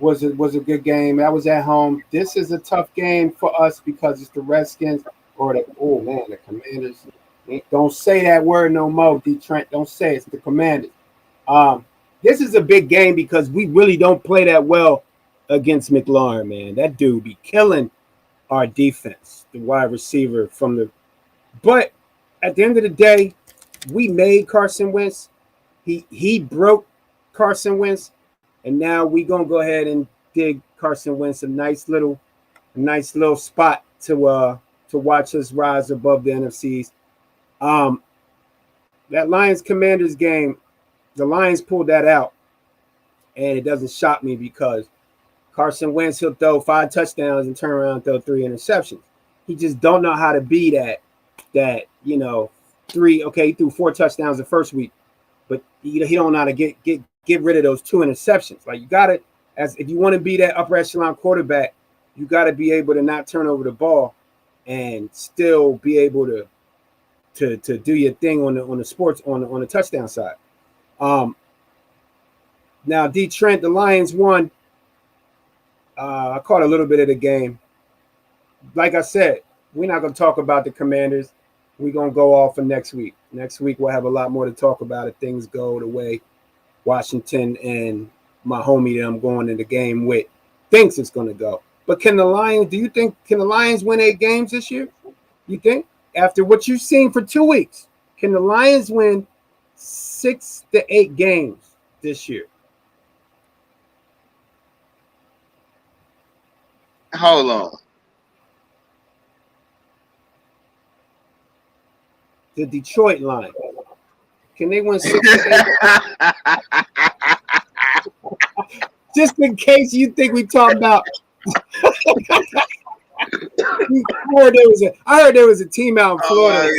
a good game. That was at home. This is a tough game for us because it's the Redskins or the Commanders. Don't say that word no more, Dee Trynt. Don't say it. It's the Commanders. This is a big game because we really don't play that well against McLaurin, man. That dude be killing our defense, the wide receiver from the. But at the end of the day, we made Carson Wentz. He broke Carson Wentz, and now we gonna go ahead and dig Carson Wentz a nice little spot to watch us rise above the NFCs. That Lions Commanders game, the Lions pulled that out, and it doesn't shock me because Carson Wentz, he'll throw 5 touchdowns and turn around and throw 3 interceptions. He just don't know how to be that 3. Okay, he threw 4 touchdowns the first week, but he don't know how to get rid of those 2 interceptions. Like, you got to, as if you want to be that upper echelon quarterback, you got to be able to not turn over the ball and still be able to do your thing on the sports on the touchdown side. Now Dee Trynt, the Lions won. I caught a little bit of the game. Like I said, we're not going to talk about the Commanders. We're going to go off for next week. Next week we'll have a lot more to talk about if things go the way Washington and my homie that I'm going in the game with thinks it's going to go. But can the Lions win 8 games this year? You think? After what you've seen for 2 weeks, can the Lions win 6 to 8 games this year? Hold on. The Detroit Lions. Can they win 6 to 8? Just in case you think we talking about. I heard there was a team out in Florida,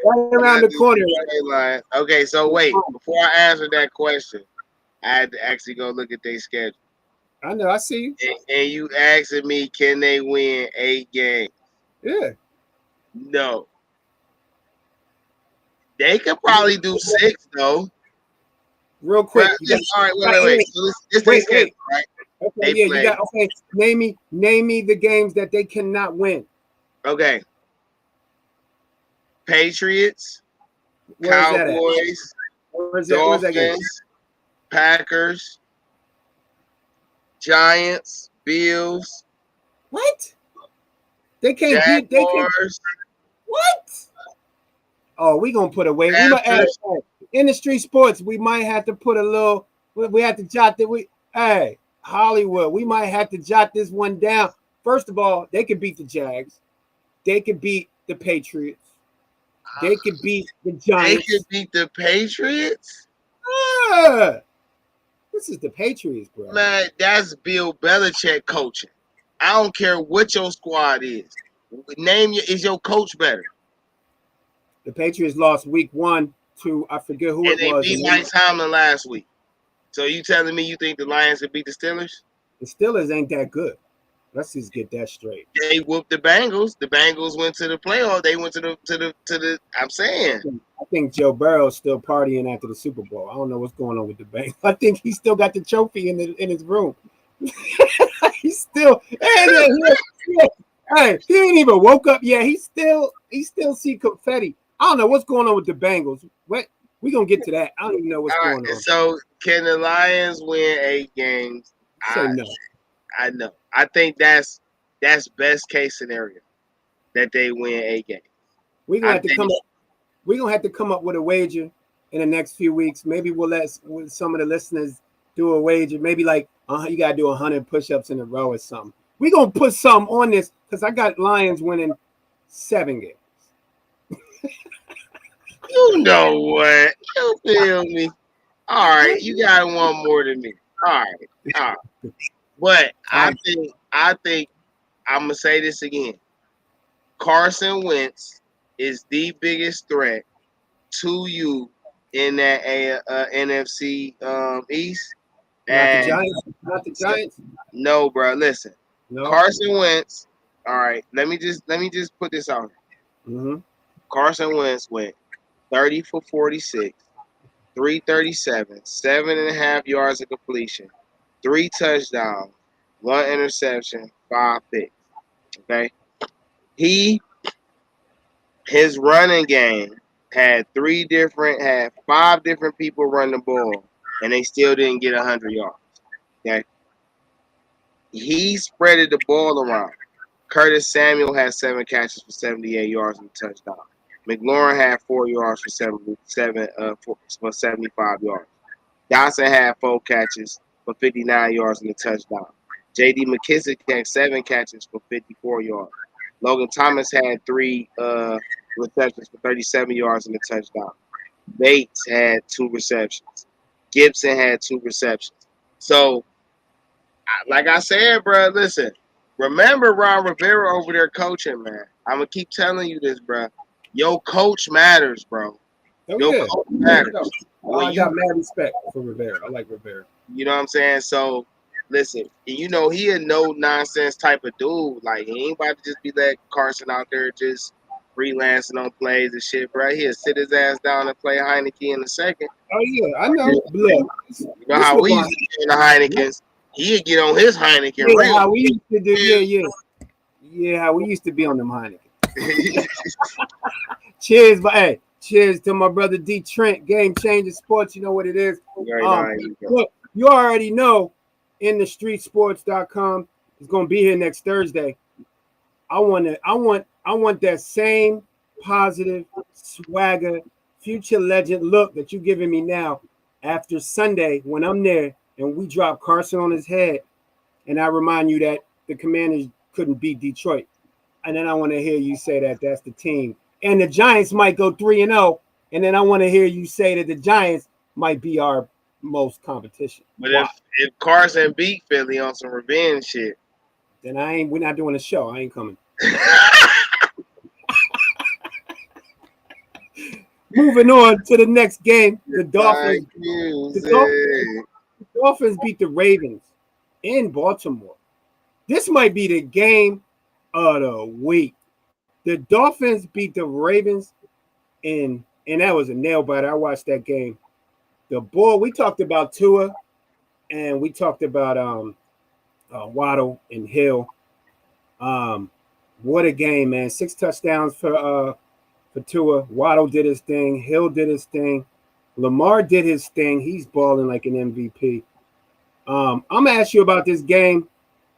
right around the corner. Okay, so wait. Before I answer that question, I had to actually go look at their schedule. I know. I see you. And you asking me, can they win 8 games? Yeah. No. They could probably do 6 though. Real quick. All right, wait. So this schedule, right? Okay, yeah, you got okay. Name me the games that they cannot win. Okay. Patriots, Cowboys, Dolphins, Packers, Giants, Bills. What? They can't beat. They can't. What? Oh, we gonna put away. We might Industry Sports. We might have to put a little. We have to jot that. Hey, Hollywood. We might have to jot this one down. First of all, they could beat the Jags. They could beat the Patriots. They could beat the Giants. They could beat the Patriots. This is the Patriots, bro. Man, that's Bill Belichick coaching. I don't care what your squad is. Is your coach better? The Patriots lost week 1 to I forget who it was. They beat Mike Tomlin last week. So you telling me you think the Lions could beat the Steelers? The Steelers ain't that good. Let's just get that straight. They whooped the Bengals. The Bengals went to the playoff. They went to the. I'm saying. I think Joe Burrow's still partying after the Super Bowl. I don't know what's going on with the Bengals. I think he still got the trophy in his room. He's still. Hey, he ain't even woke up yet. He still see confetti. I don't know what's going on with the Bengals. We're gonna get to that. I don't even know what's going on. So can the Lions win 8 games? Say no. I know. I think that's best case scenario that they win 8 games. We're gonna have to come up with a wager in the next few weeks. Maybe we'll let some of the listeners do a wager. Maybe like you gotta do 100 push-ups in a row or something. We're gonna put some on this because I got Lions winning 7 games. You know what? You feel me? All right, you got one more than me. All right. But I think I'm gonna say this again. Carson Wentz is the biggest threat to you in that NFC East. And not the Giants. No, bro. Listen, no. Carson Wentz. All right, let me just put this out here. Mm-hmm. Carson Wentz went 30 for 46, 337, 7.5 yards of completion, 3 touchdowns, 1 interception, 5 picks. Okay, his running game had 5 different people run the ball, and they still didn't get 100 yards. Okay, he spreaded the ball around. Curtis Samuel had 7 catches for 78 yards and a touchdown. McLaurin had 4 yards for 75 yards. Dotson had 4 catches for 59 yards and a touchdown. J.D. McKissick had 7 catches for 54 yards. Logan Thomas had 3 receptions for 37 yards and a touchdown. Bates had 2 receptions. Gibson had 2 receptions. So, like I said, bro, listen. Remember Ron Rivera over there coaching, man. I'm going to keep telling you this, bro. Your coach matters, bro. Your coach matters. I got mad respect for Rivera. I like Rivera. You know what I'm saying? So, listen, you know, he a no-nonsense type of dude. Like, he ain't about to just be letting Carson out there just freelancing on plays and shit, bro. He'll sit his ass down and play Heineke in a second. Oh, yeah, I know. Look, you know how we used to get in the Heinekens? He'd get on his Heineken real. How we used to do, yeah, how we used to be on them Heineken. Cheers, but hey, cheers to my brother Dee Trynt, Game Changer Sports. You know what it is. Look, you already know InTheStreetSports.com is going to be here next Thursday. I want that same positive swagger, future legend look that you're giving me now after Sunday when I'm there and we drop Carson on his head, and I remind you that the Commanders couldn't beat Detroit. And then I want to hear you say that that's the team. And the Giants might go 3-0. And then I want to hear you say that the Giants might be our most competition. But if Carson beat Philly on some revenge shit, then we're not doing a show. I ain't coming. Moving on to the next game. The Dolphins beat the Ravens in Baltimore. This might be the game of the week. The Dolphins beat the Ravens, and that was a nail biter. I watched that game. We talked about Tua, and we talked about Waddle and Hill. What a game, man! 6 touchdowns for Tua. Waddle did his thing. Hill did his thing. Lamar did his thing. He's balling like an MVP. I'm gonna ask you about this game,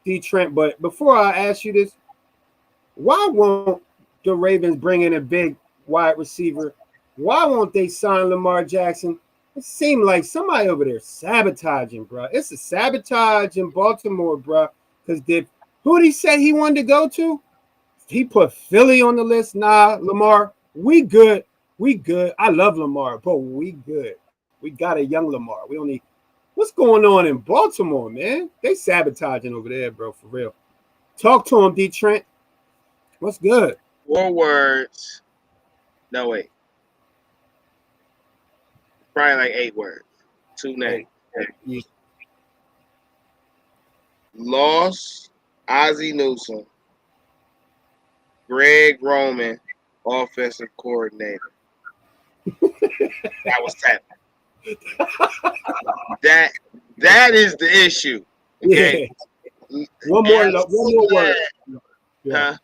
Dee Trynt, but before I ask you this, why won't the Ravens bring in a big wide receiver? Why won't they sign Lamar Jackson? It seemed like somebody over there sabotaging, bro. It's a sabotage in Baltimore, bro. Because who did he say he wanted to go to? He put Philly on the list. Nah, Lamar, we good. We good. I love Lamar, but we good. We got a young Lamar. We don't need. What's going on in Baltimore, man? They sabotaging over there, bro, for real. Talk to him, Dee Trynt. What's good? 4 words. No, wait. Probably like 8 words. 2 names. Yeah. Loss, Ozzie Newsome. Greg Roman, offensive coordinator. That was 7. That is the issue. Okay? Yeah. One more word. Yeah. Huh?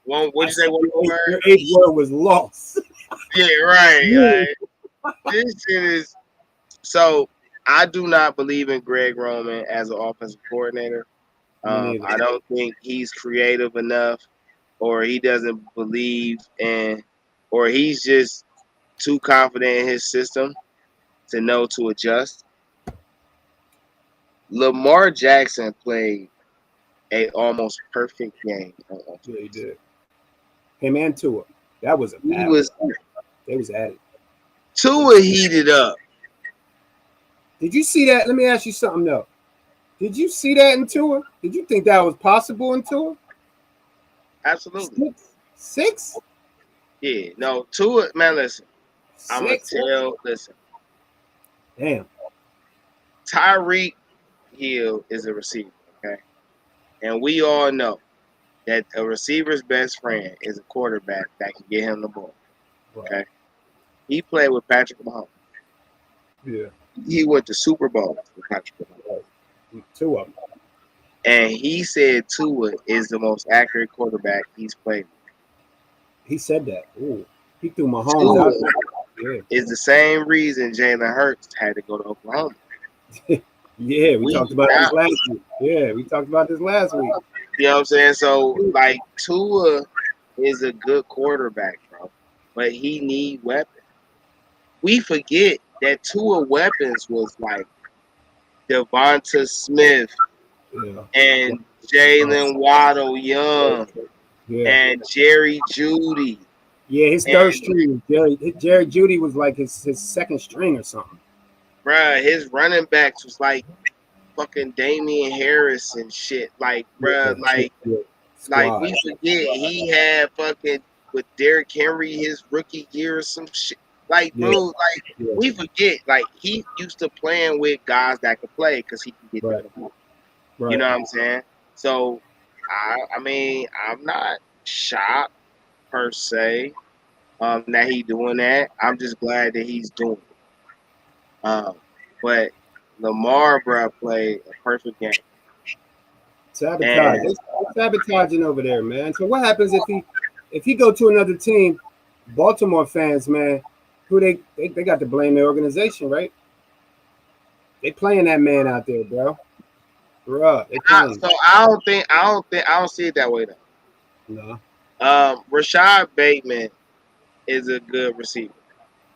What'd you say? One more word? Your 8th word was loss. Yeah, right. This shit is so. I do not believe in Greg Roman as an offensive coordinator. Me neither. I don't think he's creative enough, or he doesn't believe in, or he's just too confident in his system to know to adjust. Lamar Jackson played a almost perfect game on offense. Yeah, he did. Him and Tua. That was a He battle. was They was at it. Tua heated up. Did you see that? Let me ask you something though. Did you see that in Tua? Did you think that was possible in Tua? Absolutely. Six? Yeah. No, Tua, man, listen. I'm going Six? to tell, listen. Damn. Tyreek Hill is a receiver, okay? And we all know that a receiver's best friend is a quarterback that can get him the ball, okay? He played with Patrick Mahomes. Yeah. He went to Super Bowl with Patrick Mahomes. Two of them. And he said Tua is the most accurate quarterback he's played with. He said that. Ooh. He threw Mahomes out there. Yeah. Is the same reason Jalen Hurts had to go to Oklahoma. Yeah, we talked about this last week. Yeah, we talked about this last week. You know what I'm saying? So, like, Tua is a good quarterback, bro, but he need weapons. We forget that Tua weapons was like Devonte Smith and Jalen Waddle Young and Jerry Jeudy. Yeah, his third string. Jerry Jeudy was like his second string or something. Bruh, his running backs was like fucking Damian Harris and shit. Like, bruh, like we forget he had fucking with Derrick Henry his rookie year or some shit. Like, bro, we forget. Like, he used to playing with guys that could play because he could get them the ball. You know what I'm saying? So, I mean, I'm not shocked per se that he doing that. I'm just glad that he's doing it. But Lamar, bro, played a perfect game. Sabotage. Sabotaging over there, man. So what happens if he go to another team? Baltimore fans, man, who they got to blame their organization, right? They playing that man out there, bro. Bruh, so I don't see it that way though. No. Rashad Bateman is a good receiver.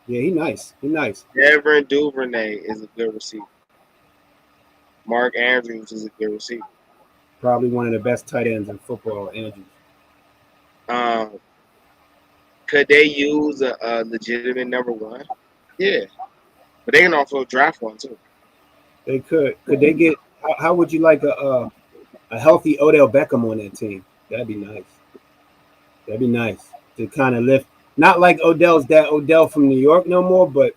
Yeah, he nice. Devin Duvernay is a good receiver. Mark Andrews is a good receiver. Probably one of the best tight ends in football, Andrews. Could they use a legitimate number one? Yeah. But they can also draft one too. They could. Could they get how would you like a healthy Odell Beckham on that team? That'd be nice. That'd be nice to kind of lift. Not like Odell's that Odell from New York no more, but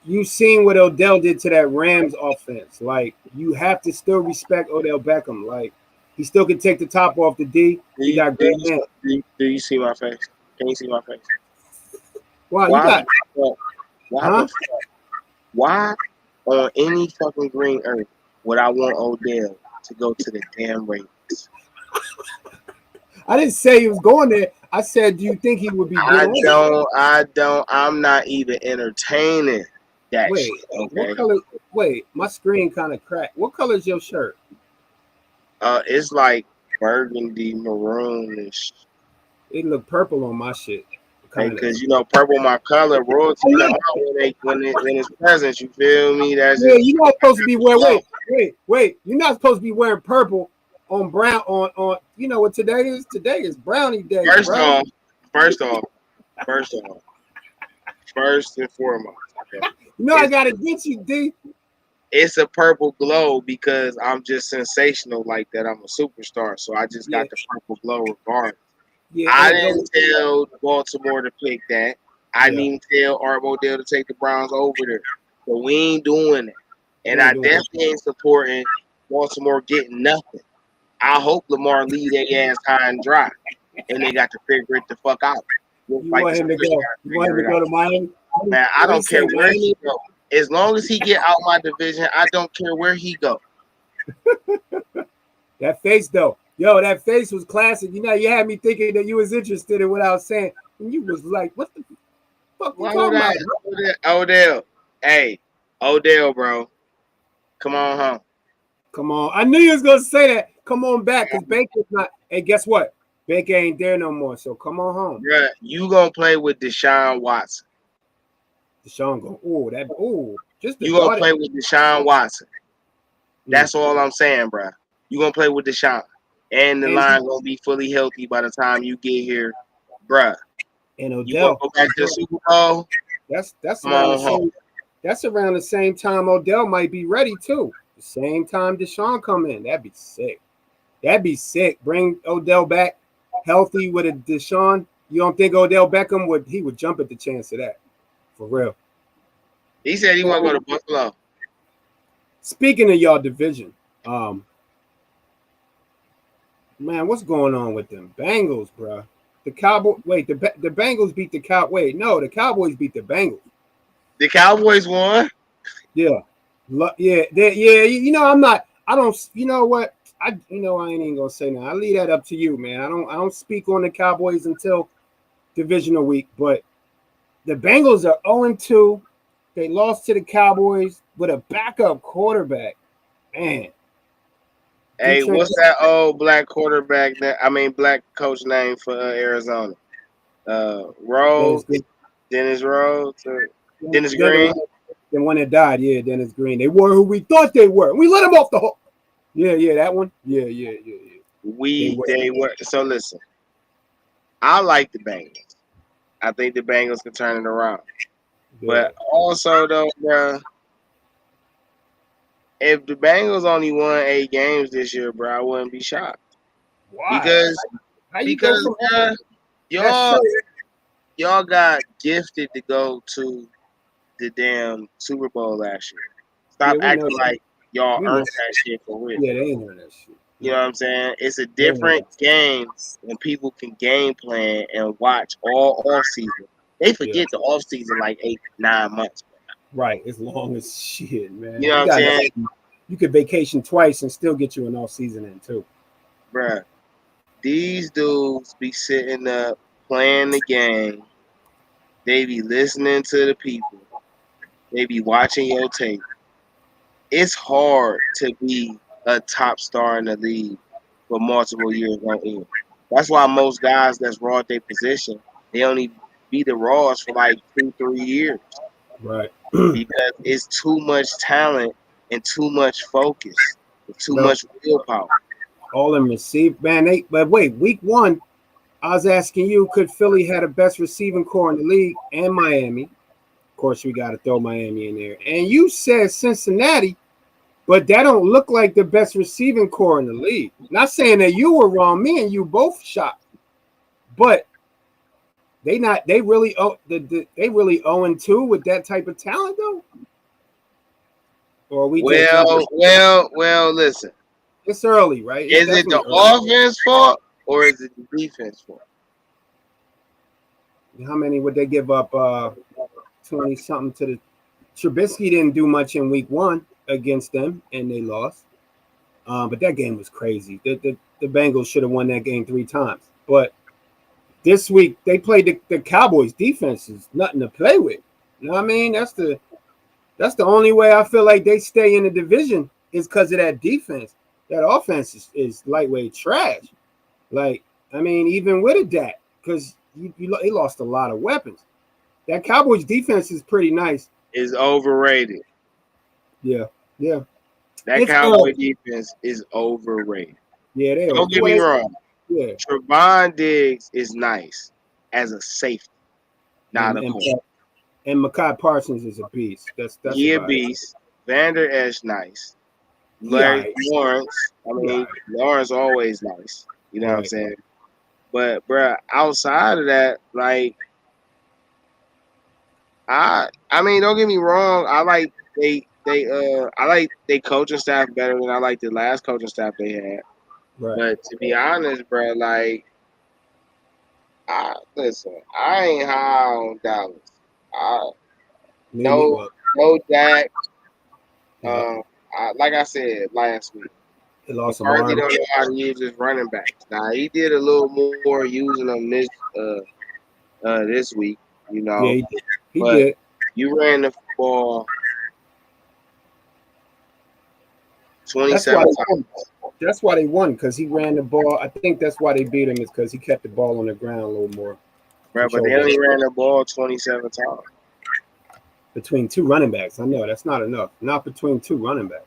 you seen what Odell did to that Rams offense. Like, you have to still respect Odell Beckham. Like, he still can take the top off the D. He got great hands. Do you see my face? Can you see my face? Wow, why on any fucking green earth would I want Odell to go to the damn Ravens? I didn't say he was going there. I said, do you think he would be good? I'm not even entertaining that shit. Okay? What color? Wait, my screen kind of cracked. What color is your shirt? It's like burgundy, maroonish. It looked purple on my shit. Because purple my color. Royalty come out when it's present. You feel me? That's you're not supposed to be wearing. Wait. You're not supposed to be wearing purple on brown on. You know what today is? Today is brownie day. First off, first and foremost. Okay? I gotta get you, D. It's a purple glow because I'm just sensational like that. I'm a superstar, so I just got the purple glow regardless. Yeah, I didn't tell Baltimore to pick that. I didn't even tell Art Modell to take the Browns over there. So we ain't doing it. And I definitely ain't supporting Baltimore getting nothing. I hope Lamar leave their ass high and dry. And they got to figure it the fuck out. You want him to go? You want him to go to Miami? Man, I don't care where he go. As long as he get out my division, I don't care where he go. That face though. Yo, that face was classic. You had me thinking that you was interested in what I was saying. And you was like, what the? Fuck you Why would talking I? about, bro? Odell. Hey, Odell, bro. Come on home. Come on. I knew you was gonna say that. Come on back, because Baker's not. Hey, guess what? Baker ain't there no more. So come on home. Bruh, you gonna play with Deshaun Watson. Deshaun go, just the You gonna thought. play with Deshaun Watson. That's all I'm saying, bruh. You gonna play with Deshaun. And the And, line gonna be fully healthy by the time you get here. Bruh. and You wanna Odell. go back to the Super Bowl? That's Come around the on home. same. That's around the same time Odell might be ready too. The same time Deshaun come in. That'd be sick. That'd be sick. Bring Odell back healthy with a Deshaun. You don't think Odell Beckham would jump at the chance of that? For real. He said he wanna go to Buffalo. Speaking of y'all division, man, what's going on with them Bengals, bro? The Bengals beat the Cow. Wait, no, the Cowboys beat the Bengals. The Cowboys won. Yeah, yeah. You know, I'm not. I don't. You know what? I ain't even gonna say that. I leave that up to you, man. I don't speak on the Cowboys until divisional week. But the Bengals are 0-2. They lost to the Cowboys with a backup quarterback. Man. Hey, what's that old black quarterback black coach name for Arizona? Rhodes, Dennis Rhodes, or Dennis Green. The one that died, yeah, Dennis Green. They were who we thought they were. We let them off the hook. Yeah, that one. Yeah. They were. So listen, I like the Bengals. I think the Bengals can turn it around. Yeah. But also though, bruh, if the Bengals only won 8 games this year, bro, I wouldn't be shocked. Why? Because y'all got gifted to go to the damn Super Bowl last year. Stop acting like y'all earned that shit for real. Yeah, they ain't earned that shit. You know what I'm saying? It's a different game when people can game plan and watch all off season. They forget the off season like 8-9 months. Right, as long as shit, man. You know what I'm saying? You could vacation twice and still get you an off season in too. Bruh, these dudes be sitting up playing the game. They be listening to the people. They be watching your tape. It's hard to be a top star in the league for multiple years on end. That's why most guys that's raw at their position, they only be the raws for like 2-3 years. Right. Because it's too much talent and too much focus, and too much willpower. All in receive, man. But wait, week 1, I was asking you, could Philly have the best receiving core in the league and Miami? Of course, we got to throw Miami in there. And you said Cincinnati, but that don't look like the best receiving core in the league. Not saying that you were wrong. Me and you both shot. But they really 0-2 with that type of talent though? Or we well, listen. It's early, right? Is it the offense fault or is it the defense fault? How many would they give up? 20-something to the Trubisky didn't do much in week 1 against them, and they lost. But that game was crazy. The Bengals should have won that game 3 times. But this week they played the Cowboys defense is nothing to play with. You know what I mean? That's the only way I feel like they stay in the division is because of that defense. That offense is lightweight trash. Like, I mean, even with a Dak, because they lost a lot of weapons. That Cowboys defense is pretty nice. Is overrated. Yeah. That Cowboy defense is overrated. Yeah, don't get me wrong. Yeah. Trevon Diggs is nice as a safety, not a corner. And Mekhi Parsons is a beast. That's a beast. Vander Esch nice. Larry Lawrence. Lawrence always nice. You know what I'm saying? But bruh, outside of that, like I mean, don't get me wrong. I like they coaching staff better than I like the last coaching staff they had. Right. But to be honest, bro, like I ain't high on Dallas. No Dak. Like I said last week, he lost McCarthy don't know how to use his running backs. Now he did a little more using them this week. you know. Yeah, he did. He but did. You ran the ball That's 27 why times. That's why they won, because he ran the ball. I think that's why they beat him, is because he kept the ball on the ground a little more. Bro, but they only ran the ball 27 times. Between two running backs. I know, that's not enough. Not between two running backs.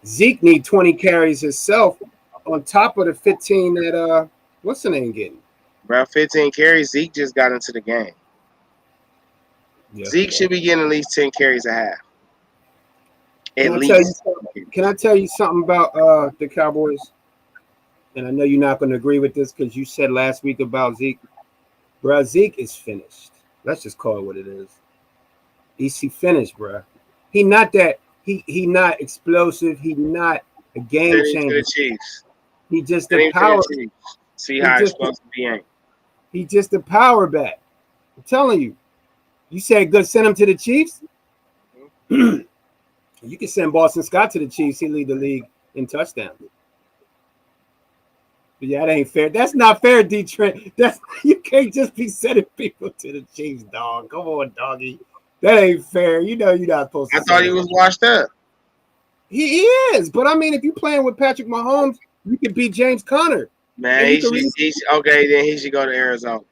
Zeke need 20 carries himself on top of the 15 that, what's the name getting? Bro, 15 carries, Zeke just got into the game. Yeah. Zeke should be getting at least 10 carries a half. Can I tell you something about the Cowboys? And I know you're not going to agree with this because you said last week about Zeke. Bro, Zeke is finished. Let's just call it what it is. He finished, bro. He not that. He not explosive. He not a game changer. He just a power. See how it's supposed to be. Ain't. He just a power back. I'm telling you. You said good. Send him to the Chiefs. You can send Boston Scott to the Chiefs. He lead the league in touchdowns. But yeah, that ain't fair. That's not fair, Dee Trynt. You can't just be sending people to the Chiefs, dog. Come on, doggy. That ain't fair. You know you're not supposed to. I thought he was washed up. He is, but I mean, if you're playing with Patrick Mahomes, you could beat James Conner. Man, okay, then he should go to Arizona.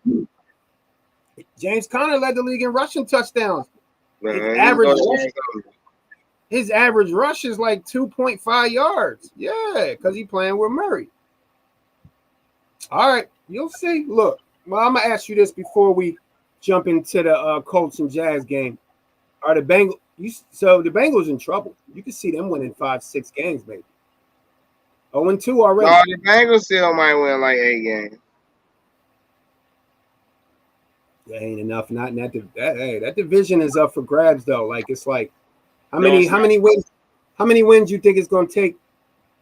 James Conner led the league in rushing touchdowns. Man, his average rush is like 2.5 yards. Yeah, because he's playing with Murray. All right, you'll see. Look, well, I'm gonna ask you this before we jump into the Colts and Jazz game. Are the Bengals? So the Bengals in trouble. You can see them winning 5-6 games, maybe. 0-2 already. No, the Bengals still might win like 8 games. That ain't enough. Not in that. That division is up for grabs, though. Like it's like how many wins? How many wins you think it's gonna take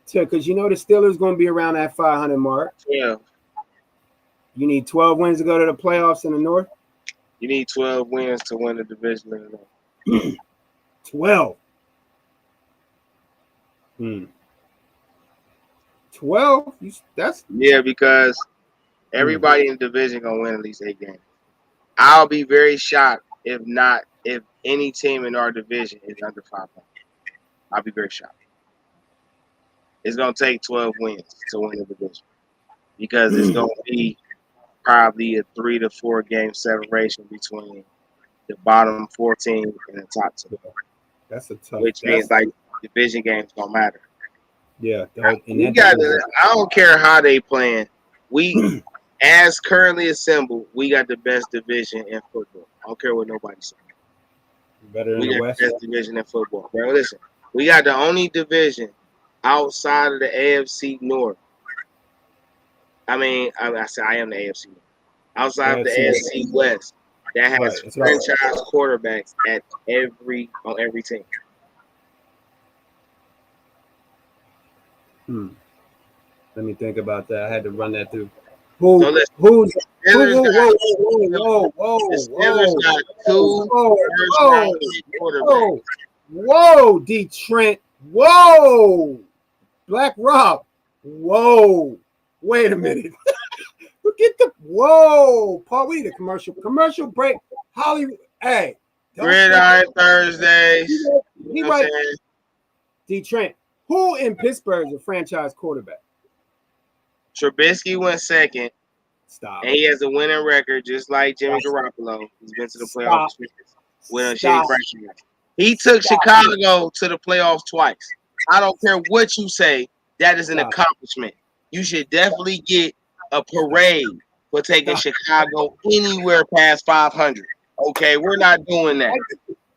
to? Because you know the Steelers gonna be around that 500 mark. Yeah. You need 12 wins to go to the playoffs in the North. You need 12 wins to win the division in the North. 12. 12. Yeah, because everybody in the division gonna win at least 8 games. I'll be very shocked if any team in our division is under 500. I'll be very shocked. It's gonna take 12 wins to win the division because it's gonna be probably a 3 to 4 game separation between the bottom 14 and the top 2. That's a tough. Which means like division games don't matter. Yeah, I don't care how they playing. We, as currently assembled, we got the best division in football. I don't care what nobody says. Better than we the West. The best division in football. Bro, listen, we got the only division outside of the AFC North. I mean, I say I am the AFC North. Outside of the AFC West, that has franchise quarterbacks on every team. Let me think about that. I had to run that through. Whoa, got 2 first-round quarterbacks. Whoa, Dee Trynt. Whoa, Black Rob. Whoa, wait a minute. Whoa, Paul. We need a commercial break. Hollywood. Hey, Gridiron Thursday. He right. Dee Trynt. Who in Pittsburgh is a franchise quarterback? Trubisky went second. Stop. And he has a winning record, just like Jimmy Garoppolo. He's been to the playoffs with a shitty freshman. He took Chicago to the playoffs twice. I don't care what you say. That is an accomplishment. You should definitely get a parade for taking Chicago anywhere past 500. Okay, we're not doing that.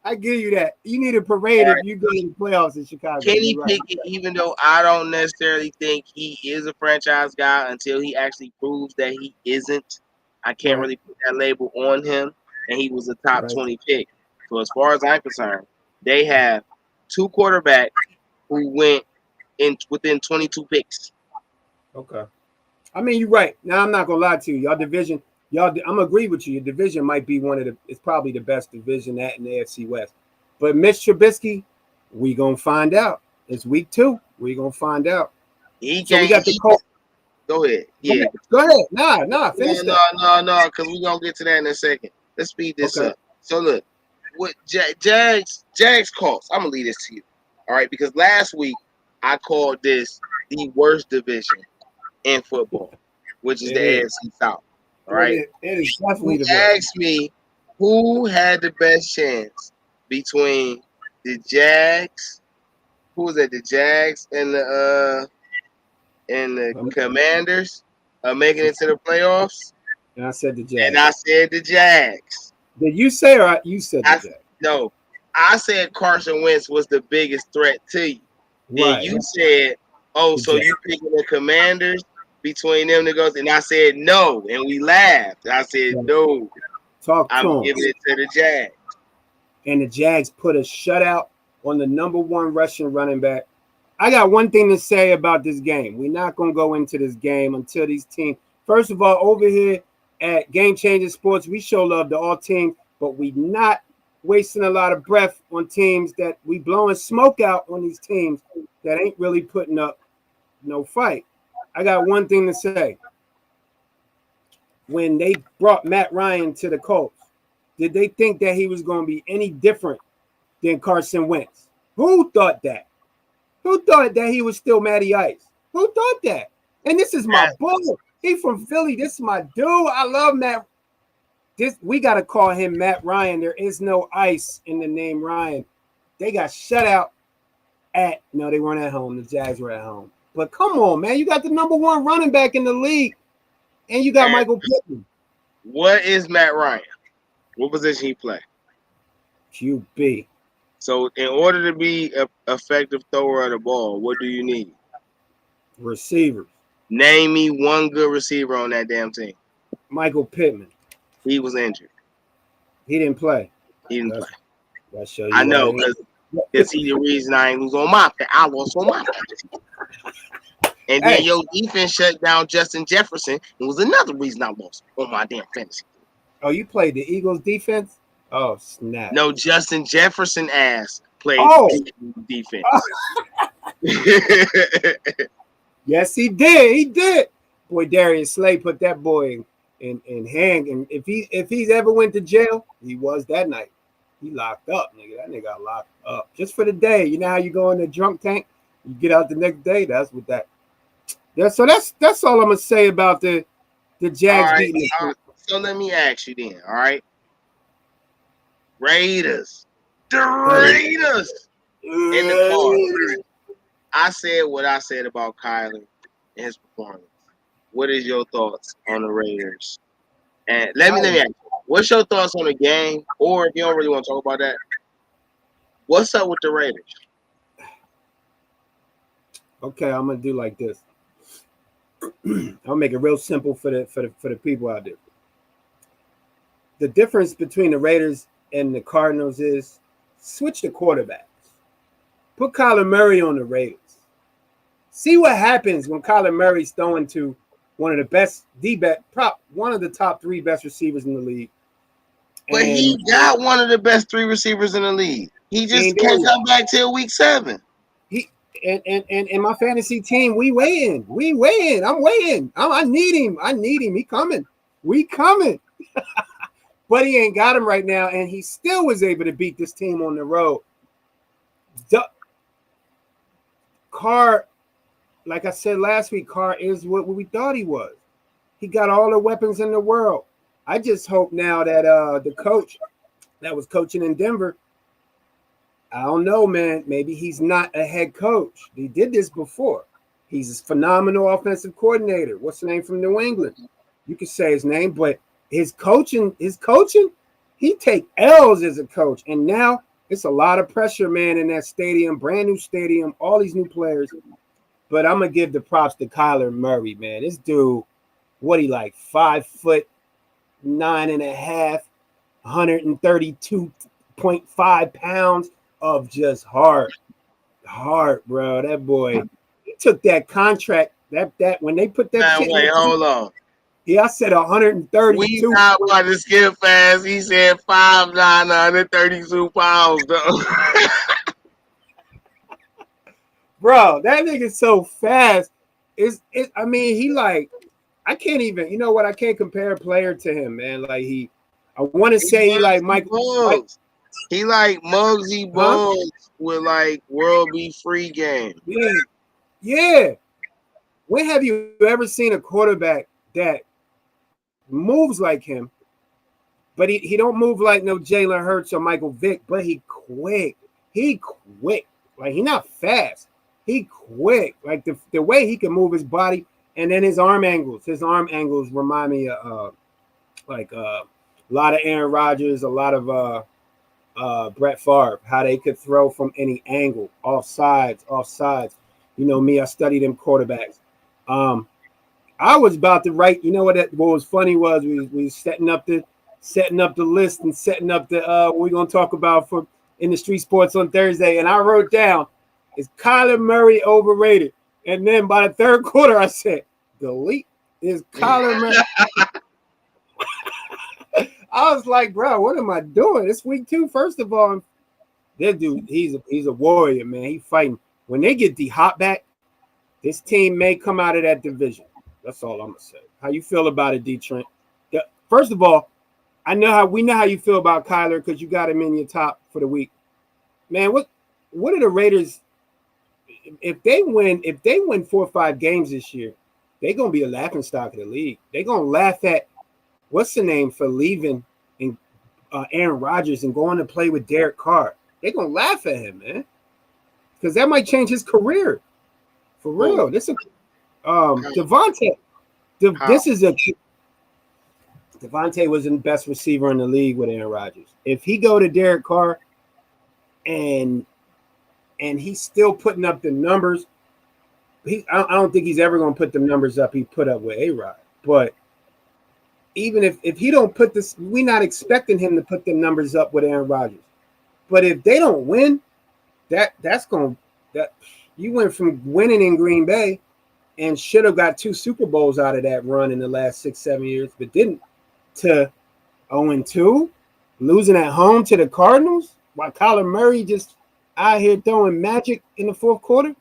I give you that. You need a parade if you go to the playoffs in Chicago. Kenny Pickett, even though I don't necessarily think he is a franchise guy until he actually proves that he isn't, I can't really put that label on him, and he was a top 20 pick. So as far as I'm concerned, they have 2 quarterbacks who went within 22 picks. Okay. I mean, you're right. Now, I'm not going to lie to you. Y'all division, I'm going to agree with you. Your division might be it's probably the best division in the AFC West. But Mitch Trubisky, we going to find out. It's week 2. We going to find out. We got the Colts. Go ahead. Yeah. Go ahead. Nah. Finish that. No, because we're going to get to that in a second. Let's speed this Okay. up. So look, what Jags calls. I'm gonna leave this to you. All right, because last week I called this the worst division in football, which is the AFC South. All right. It is definitely You the worst. asked me who had the best chance between the Jags, who was it? The Jags and the Commanders making it to the playoffs. And I said the And Jags. I said the Jags. Did you say or you said the Jags? No, I said Carson Wentz was the biggest threat to you. Then Right. you said, "Oh, The so Jags. you picking the Commanders between them to go?" And I said no, and we laughed. I said no. Talk I'm to him. giving it to the Jags. And the Jags put a shutout on the number one Russian running back. I got one thing to say about this game. We're not going to go into this game until these teams. First of all, over here at Game Changer Sports, we show love to all teams, but we not wasting a lot of breath on teams that we blowing smoke out on these teams that ain't really putting up no fight. I got one thing to say. When they brought Matt Ryan to the Colts, did they think that he was going to be any different than Carson Wentz? Who thought that? Who thought that he was still Matty Ice? Who thought that? And this is my boy. He from Philly. This is my dude. I love Matt. We got to call him Matt Ryan. There is no ice in the name Ryan. They got shut out no, they weren't at home. The Jags were at home. But come on, man. You got the number one running back in the league. And you got Michael Pittman. What is Matt Ryan? What position he play? QB. So in order to be an effective thrower of the ball, what do you need? Receivers. Name me one good receiver on that damn team. Michael Pittman. He was injured. He didn't play. He didn't play. That show you I know, because he's the reason I ain't lose on my pick. I lost on my pick. And then your defense shut down Justin Jefferson. It was another reason I lost on my damn fantasy. Oh, you played the Eagles defense? Oh, snap. No, Justin Jefferson ass played defense. Yes, he did. He did. Boy, Darius Slay put that boy in hang. And if he's ever went to jail, he was that night. He locked up, nigga. That nigga got locked up. Just for the day. You know how you go in the drunk tank? You get out the next day. That's what that. Yeah, so that's all I'm gonna say about the Jags beating. So let me ask you then, all right? Raiders. The Raiders in the car. I said what I said about Kyler and his performance. What is your thoughts on the Raiders? And let me ask you, what's your thoughts on the game? Or if you don't really want to talk about that, what's up with the Raiders? Okay, I'm gonna do like this. I'll make it real simple for the people out there. The difference between the Raiders and the Cardinals is switch the quarterbacks. Put Kyler Murray on the Raiders. See what happens when Kyler Murray's throwing to one of the best, one of the top three best receivers in the league. But he got one of the best three receivers in the league. He just can't come back till week 7. And my fantasy team, we weighing. I'm weighing. I need him. He coming. We coming. But he ain't got him right now, and he still was able to beat this team on the road. Carr, like I said last week, Carr is what we thought he was. He got all the weapons in the world. I just hope now that the coach that was coaching in Denver, I don't know, man. Maybe he's not a head coach. He did this before. He's a phenomenal offensive coordinator. What's the name from New England? You can say his name, but his coaching, he take L's as a coach. And now it's a lot of pressure, man, in that stadium, brand new stadium, all these new players. But I'm going to give the props to Kyler Murray, man. This dude, what he like, 5'9.5", 132.5 pounds of just heart, bro. That boy, he took that contract, that when they put that shit. Wait, hold on. Yeah, I said 132. We not about to skip fast. He said 5'9", 132 pounds, though. Bro, that nigga's so fast. I mean, he like, I can't even, you know what? I can't compare a player to him, man. Like I want to He say he like Muggsy Michael. Bugs. He like Muggsy Huh? Bugs with like World Be Free game. Yeah, yeah. When have you ever seen a quarterback that moves like him, but he don't move like no Jalen Hurts or Michael Vick, but he quick. He quick. Like he not fast. He quick. Like the way he can move his body and then his arm angles. His arm angles remind me of a lot of Aaron Rodgers, a lot of Brett Favre, how they could throw from any angle, off sides. You know me, I studied them quarterbacks. I was about to write. You know what was funny was we setting up the list and setting up the what we're gonna talk about for in the street sports on Thursday, and I wrote down, is Kyler Murray overrated? And then by the third quarter, I said, delete. Is Kyler Murray? I was like, bro, what am I doing? It's week 2. First of all, that dude, he's a warrior, man. He fighting. When they get the hot back, this team may come out of that division. That's all I'm gonna say. How you feel about it, Dee Trynt? First of all, we know how you feel about Kyler because you got him in your top for the week. Man, what are the Raiders? If they win 4 or 5 games this year, they're gonna be a laughing stock of the league. They're gonna laugh at what's the name for leaving and Aaron Rodgers and going to play with Derek Carr. They're gonna laugh at him, man, because that might change his career for real. This is Devonte. Devonte was the best receiver in the league with Aaron Rodgers. If he go to Derek Carr and he's still putting up the numbers, I don't think he's ever going to put the numbers up he put up with A-Rod. But even if he don't put this, we're not expecting him to put the numbers up with Aaron Rodgers. But if they don't win, that's going that you went from winning in Green Bay and should have got 2 Super Bowls out of that run in the last 6-7 years, but didn't, to 0-2, losing at home to the Cardinals while Kyler Murray just out here throwing magic in the fourth quarter.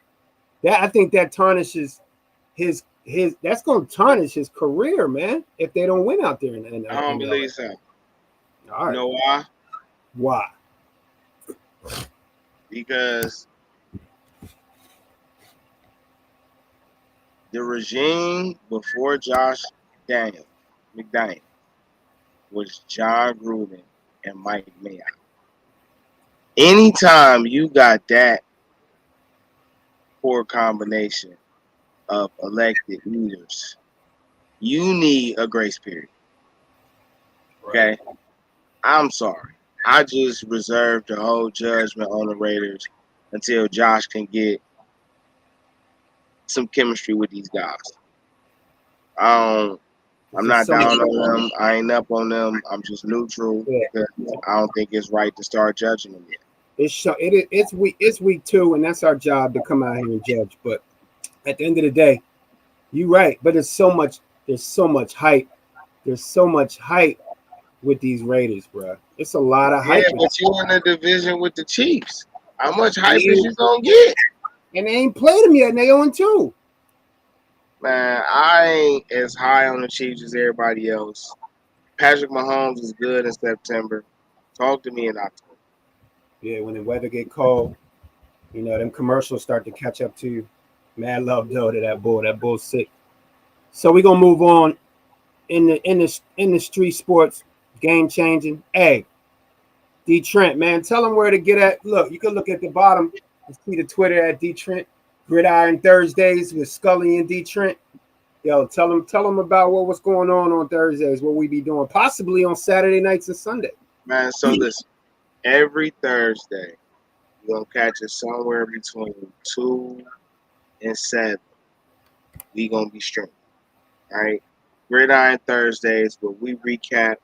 That I think that tarnishes his that's going to tarnish his career, man, if they don't win out there. I don't believe so. All right. You know why? Why? Because the regime before Josh McDaniel was John Gruden and Mike Mayock. Anytime you got that poor combination of elected leaders, you need a grace period. Okay? I'm sorry. I just reserve the whole judgment on the Raiders until Josh can get some chemistry with these guys. I'm not down on them. I ain't up on them. I'm just neutral because I don't think it's right to start judging them yet. It's week 2, and that's our job to come out here and judge. But at the end of the day, you're right. But there's so much hype. There's so much hype with these Raiders, bro. It's a lot of hype. Yeah, but you in the division with the Chiefs. How much hype is you gonna get? And they ain't played them yet, and they 0-2. Man, I ain't as high on the Chiefs as everybody else. Patrick Mahomes is good in September. Talk to me in October. Yeah, when the weather get cold, you know, them commercials start to catch up to you. Mad love though to that bull. That bull's sick. So we're gonna move on in the street sports, game changing. Hey, Dee Trynt, man, tell them where to get at. Look, you can look at the bottom and see the Twitter at Dee Trynt. Gridiron Thursdays with Scully and Dee Trynt. Yo, tell them about what's going on Thursdays, what we be doing, possibly on Saturday nights and Sunday. Man, so listen, every Thursday, you're going to catch us somewhere between 2 and 7. We going to be streaming, all right? Gridiron Thursdays, where we recap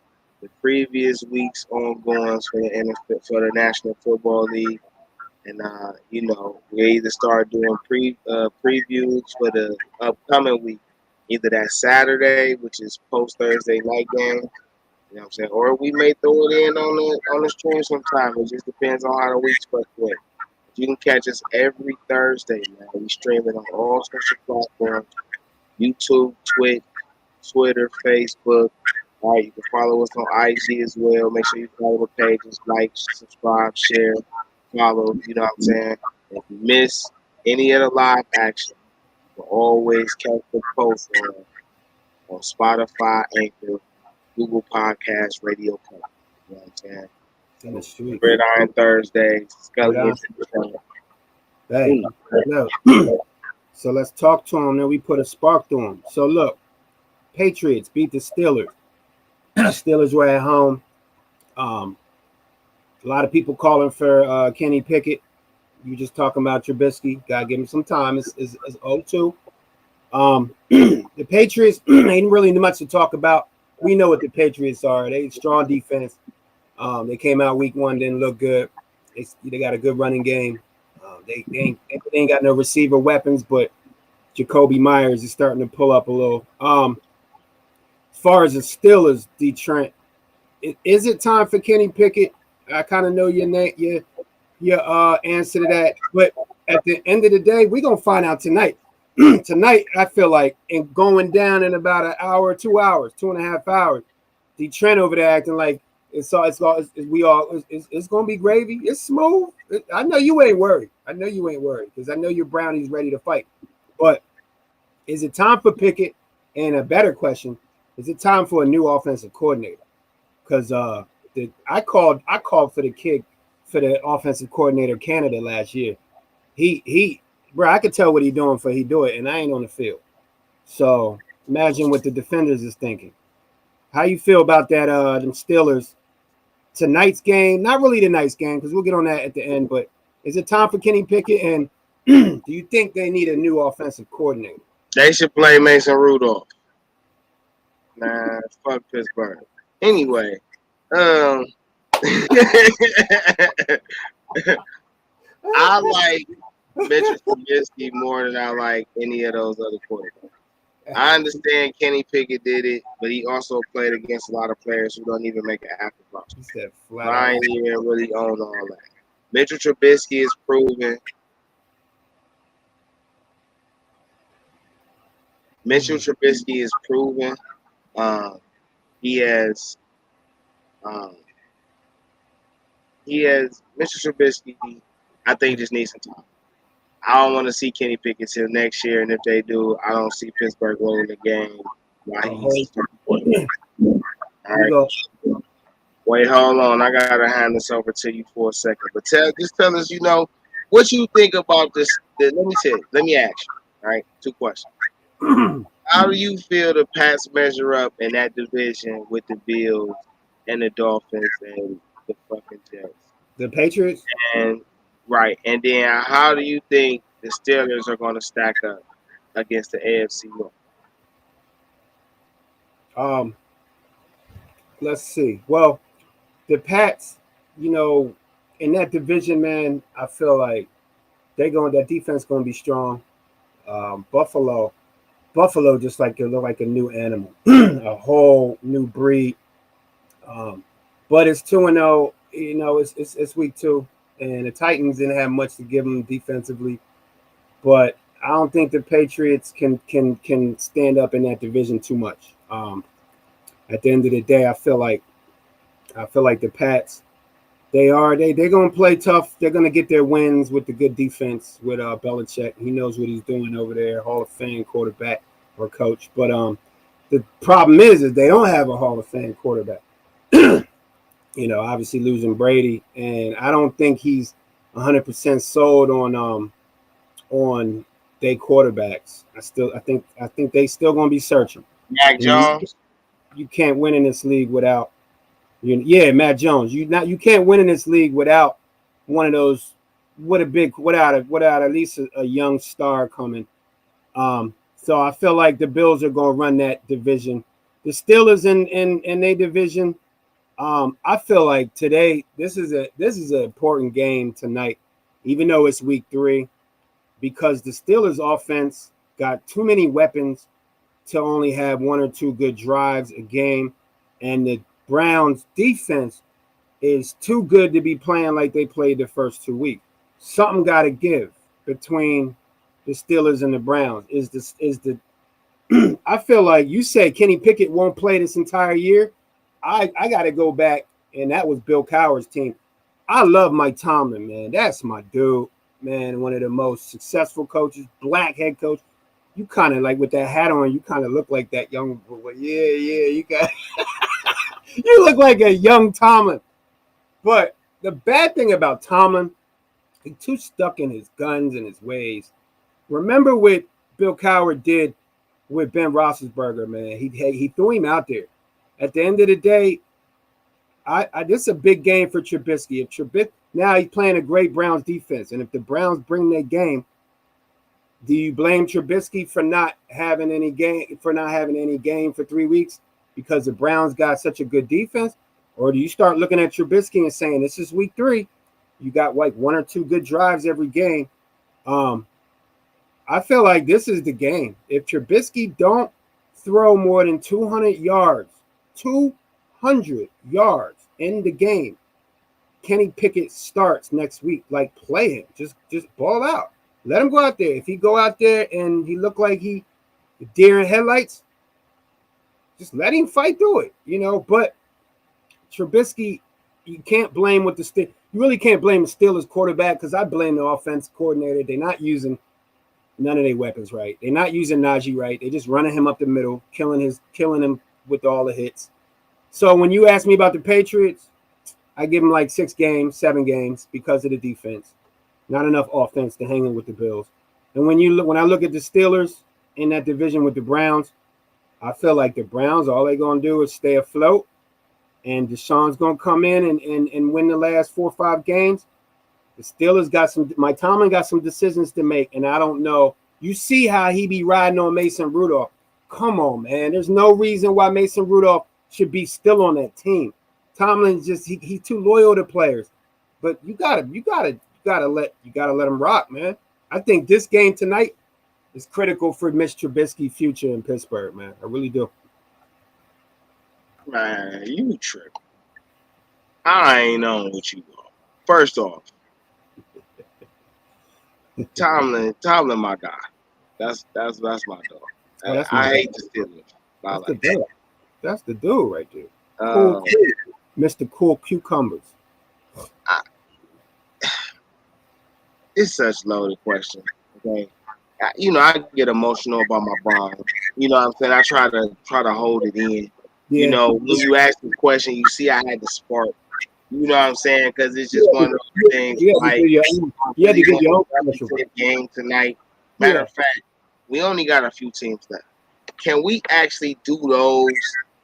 the previous week's ongoings for the National Football League. And, you know, we either start doing previews for the upcoming week, either that Saturday, which is post-Thursday night game, you know what I'm saying, or we may throw it in on the stream sometime. It just depends on how the week's fluctuates. You can catch us every Thursday, man. We stream it on all social platforms, YouTube, Twitch, Twitter, Facebook, All right, you can follow us on IG as well. Make sure you follow the pages, like, subscribe, share, follow. You know what I'm saying? If you miss any of the live action, we'll always catch the post on Spotify, Anchor, Google Podcasts, Radio Public. You know what I'm saying? In the street. Gridiron Thursday, Scully Gridiron. Dee Trynt. Hey, look. So let's talk to him. Then we put a spark to him. So look, Patriots beat the Steelers. Steelers were at home. A lot of people calling for Kenny Pickett. You just talking about Trubisky. Gotta give him some time. It's 0-2. The Patriots ain't really much to talk about. We know what the Patriots are. They strong defense. They came out week 1, didn't look good. They got a good running game. They ain't got no receiver weapons, but Jacoby Myers is starting to pull up a little. As far as the Steelers, Dee Trynt, is it time for Kenny Pickett? I kind of know your answer to that, but at the end of the day, we're gonna find out tonight. Tonight, I feel like in going down in about an hour, 2 hours, 2.5 hours. Dee Trynt over there acting like it's gonna be gravy. It's smooth. I know you ain't worried. Because I know your Brownie's ready to fight. But is it time for Pickett? And a better question: is it time for a new offensive coordinator? Because I called for the offensive coordinator candidate last year. Bro, I could tell what he's doing he do it, and I ain't on the field. So imagine what the defenders is thinking. How you feel about that? Them Steelers tonight's game? Not really tonight's game because we'll get on that at the end. But is it time for Kenny Pickett? And do you think they need a new offensive coordinator? They should play Mason Rudolph. Nah, fuck Pittsburgh. Anyway, I like Mitchell Trubisky more than I like any of those other quarterbacks. I understand Kenny Pickett did it, but he also played against a lot of players who don't even make an active roster. He said flat I out. ain't even really on all that. Mitchell Trubisky is proven. Mitchell Trubisky is proven. Mitchell Trubisky, I think, just needs some time. I don't want to see Kenny Pickett till next year, and if they do, I don't see Pittsburgh winning the game while he's all right. Wait, hold on. I gotta hand this over to you for a second. But tell us, what you think about this. Let me ask you. All right, 2 questions. How do you feel the Pats measure up in that division with the Bills and the Dolphins and the fucking Jets? The Patriots? And then how do you think the Steelers are going to stack up against the AFC North? Let's see. Well, the Pats, in that division, man, I feel like that defense going to be strong. Buffalo just look like a new animal, a whole new breed. But it's 2-0. It's week 2, and the Titans didn't have much to give them defensively. But I don't think the Patriots can stand up in that division too much. At the end of the day, I feel like the Pats, they're gonna play tough. They're gonna get their wins with the good defense with Belichick. He knows what he's doing over there, Hall of Fame quarterback or coach. But the problem is they don't have a Hall of Fame quarterback. Obviously losing Brady, and I don't think he's 100% sold on their quarterbacks. I think they still gonna be searching. Mac Jones. You can't win in this league without. Matt Jones. You can't win in this league without one of those. Without at least a young star coming. So I feel like the Bills are going to run that division. The Steelers in their division. I feel like today this is an important game tonight, even though it's week 3, because the Steelers offense got too many weapons to only have 1 or 2 good drives a game, and the Browns defense is too good to be playing like they played the first 2 weeks. Something got to give between the Steelers and the Browns. Is the I feel like you said Kenny Pickett won't play this entire year. I got to go back, and that was Bill Cowher's team. I love Mike Tomlin, man. That's my dude, man. One of the most successful coaches, black head coach. You kind of like with that hat on, you kind of look like that young boy. Yeah, you got you look like a young Tomlin. But the bad thing about Tomlin, he's too stuck in his guns and his ways. Remember what Bill Cowher did with Ben Roethlisberger, man. He threw him out there. At the end of the day, this is a big game for Trubisky. Now he's playing a great Browns defense, and if the Browns bring their game, do you blame Trubisky for not having any game for 3 weeks because the Browns got such a good defense, or do you start looking at Trubisky and saying this is week 3, you got like 1 or 2 good drives every game? I feel like this is the game. If Trubisky don't throw more than 200 yards in the game, Kenny Pickett starts next week. Like, play him. Just ball out. Let him go out there. If he go out there and he look like he deer in headlights, just let him fight through it, But Trubisky, you can't blame what you really can't blame the Steelers quarterback, because I blame the offense coordinator. They're not using none of their weapons right. They're not using Najee right. They're just running him up the middle, killing him with all the hits. So when you ask me about the Patriots, I give them like 6 games, 7 games because of the defense. Not enough offense to hang in with the Bills. And when I look at the Steelers in that division with the Browns, I feel like the Browns, all they're going to do is stay afloat, and Deshaun's going to come in and win the last 4 or 5 games. The Steelers Mike Tomlin got some decisions to make, and I don't know. You see how he be riding on Mason Rudolph. Come on, man. There's no reason why Mason Rudolph should be still on that team. Tomlin's just he's too loyal to players. But you gotta let him rock, man. I think this game tonight is critical for Mitch Trubisky's future in Pittsburgh, man. I really do. Man, you tripping. I ain't on what you want. First off, Tomlin, my guy. That's my dog. I hate the Steelers. That's the dude right there. Cool kid. Mr. Cool Cucumbers. It's such a loaded question. Okay. I get emotional about my Browns. You know what I'm saying? I try to hold it in. Yeah. When you ask the question, you see I had to spark. You know what I'm saying? Because it's just one of those things. You had to get your own game tonight. Matter of fact, we only got a few teams left. Can we actually do those,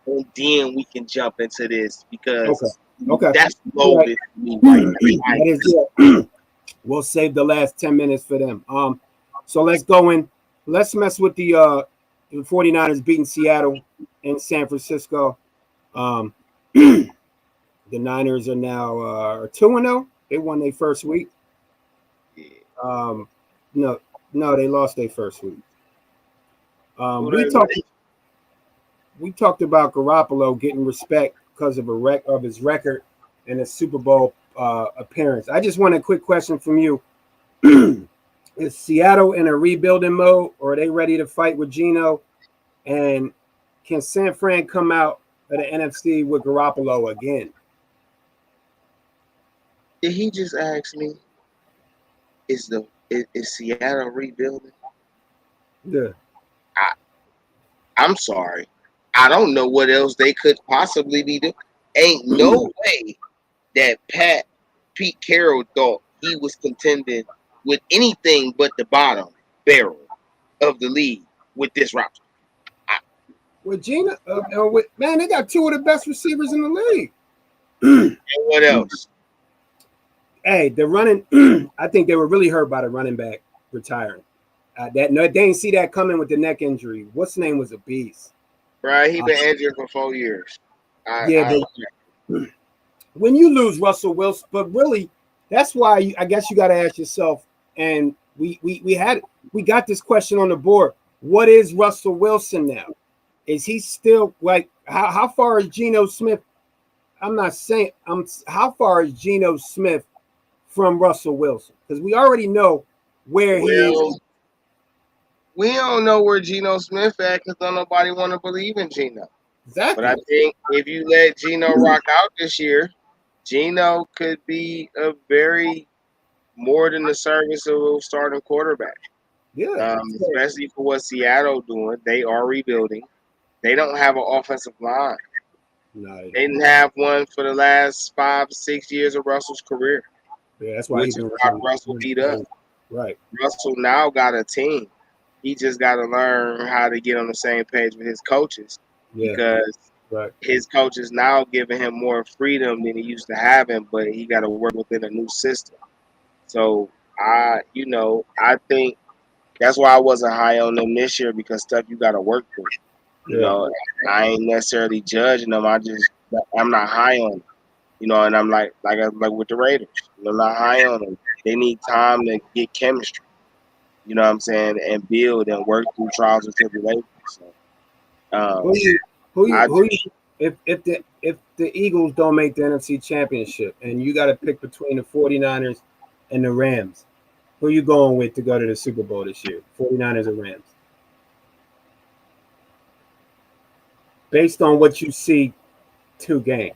and then we can jump into this? Because that's loaded for me right now. We'll save the last 10 minutes for them. So let's go in. Let's mess with the 49ers beating Seattle and San Francisco. The Niners are now 2-0. They won their first week. No, they lost their first week. We talked about Garoppolo getting respect because of his record and his Super Bowl appearance. I just want a quick question from you. Is Seattle in a rebuilding mode, or are they ready to fight with Geno? And can San Fran come out of the NFC with Garoppolo again? Did he just ask me, is Seattle rebuilding? Yeah. I'm sorry. I don't know what else they could possibly be doing. Ain't no way that Pete Carroll thought he was contending with anything but the bottom barrel of the league with this roster. With Gina, man, they got 2 of the best receivers in the league. And what else? Hey, the running. I think they were really hurt by the running back retiring. They didn't see that coming with the neck injury. What's his name was a beast. Right, he been injured for 4 years. When you lose Russell Wilson, but really, that's why I guess you got to ask yourself. And we got this question on the board. What is Russell Wilson now? Is he still like how far is Geno Smith? How far is Geno Smith from Russell Wilson? Because we already know where he is. We don't know where Geno Smith at because don't nobody want to believe in Geno. But Exactly. I think if you let Geno rock out this year, Geno could be a very more than the serviceable starting quarterback. Yeah. Especially for what Seattle doing. They are rebuilding. They don't have an offensive line. No, they They don't. didn't have one for the last 5-6 years of Russell's career, Yeah, that's why which he's is been why Russell beat up. right. Russell now got a team. He just got to learn how to get on the same page with his coaches Yeah. because Right. his coaches now giving him more freedom than he used to have him, but he got to work within a new system. So I think that's why I wasn't high on them this year because stuff you got to work through. Yeah. I ain't necessarily judging them. I'm not high on them. And I'm like with the Raiders. I'm not high on them. They need time to get chemistry. You know what I'm saying, and build and work through trials and tribulations. So, if the Eagles don't make the NFC Championship and you got to pick between the 49ers and the Rams, who are you going with to go to the Super Bowl this year? 49ers or Rams? Based on what you see 2 games.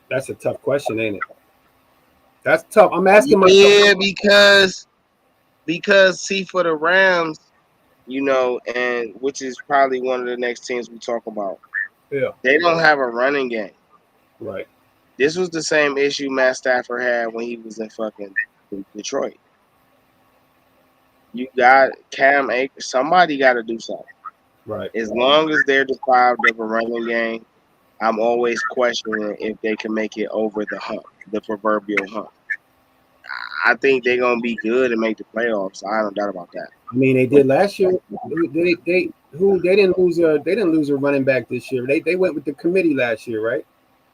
That's a tough question, ain't it? That's tough. I'm asking myself. Yeah, because see for the Rams, and which is probably one of the next teams we talk about. Yeah. They don't have a running game. Right. This was the same issue Matt Stafford had when he was in fucking Detroit. You got Cam Akers. Somebody got to do something. Right. As long as they're deprived of a running game, I'm always questioning if they can make it over the hump, the proverbial hump. I think they're gonna be good and make the playoffs. I don't doubt about that. I mean, they did last year. They didn't lose a running back this year. They went with the committee last year, right?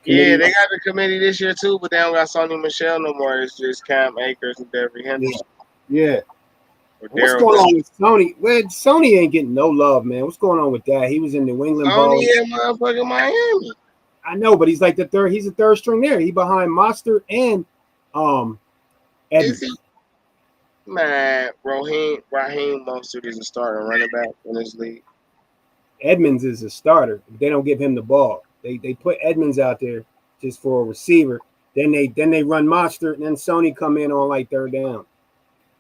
Yeah, they got the committee this year too, but they don't got Sonny Michelle no more. It's just Cam Akers and Devery Henderson. Yeah. What's Daryl going on with Sony? Well, Sony ain't getting no love, man. What's going on with that? He was in New England balling. Sony in motherfucking Miami. I know, but he's like the third. He's the third string there. He behind Monster and Edmonds. Is he? Man, Raheem Mostert is a starting running back in this league. Edmonds is a starter. They don't give him the ball. They put Edmonds out there just for a receiver. Then they run Monster, and then Sony come in on like third down.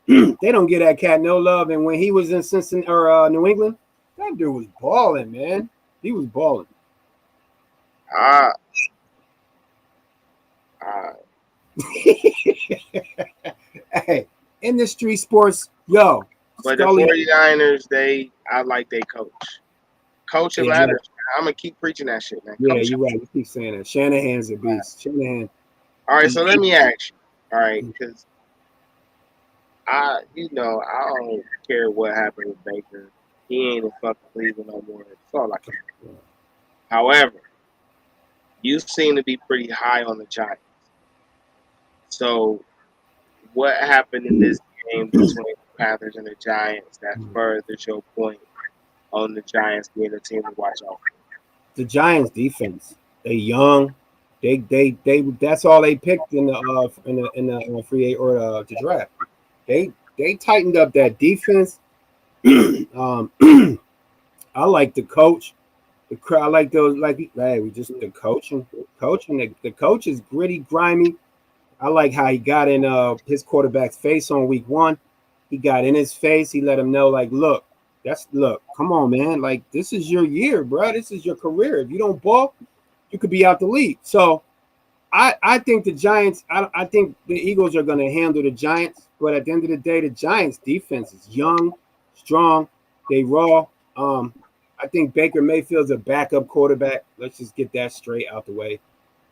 They don't get that cat no love. And when he was in Cincinnati or New England, that dude was balling, man. He was balling. Hey, industry sports, yo. But Scully, the 49ers, I like their coach. Coaching matters. I'm gonna keep preaching that shit, man. Yeah, you're right. You keep saying that. Shanahan's a beast. Shanahan. All right, so let me ask you. All right, because I don't care what happened with Baker. He ain't in fucking Cleveland no more. That's all I care. However, you seem to be pretty high on the Giants. So, what happened in this game between the Panthers and the Giants that furthers your point on the Giants being a team to watch out for? The Giants defense. They young. They that's all they picked in the free agent or the draft. They tightened up that defense. I like the coach. I like those the coaching. The coach is gritty, grimy. I like how he got in his quarterback's face on week 1. He got in his face. He let him know, like, look, come on, man. Like, this is your year, bro. This is your career. If you don't ball, you could be out the league. So I think the Giants, I think the Eagles are going to handle the Giants. But at the end of the day, the Giants defense is young, strong. They raw. I think Baker Mayfield's a backup quarterback. Let's just get that straight out the way.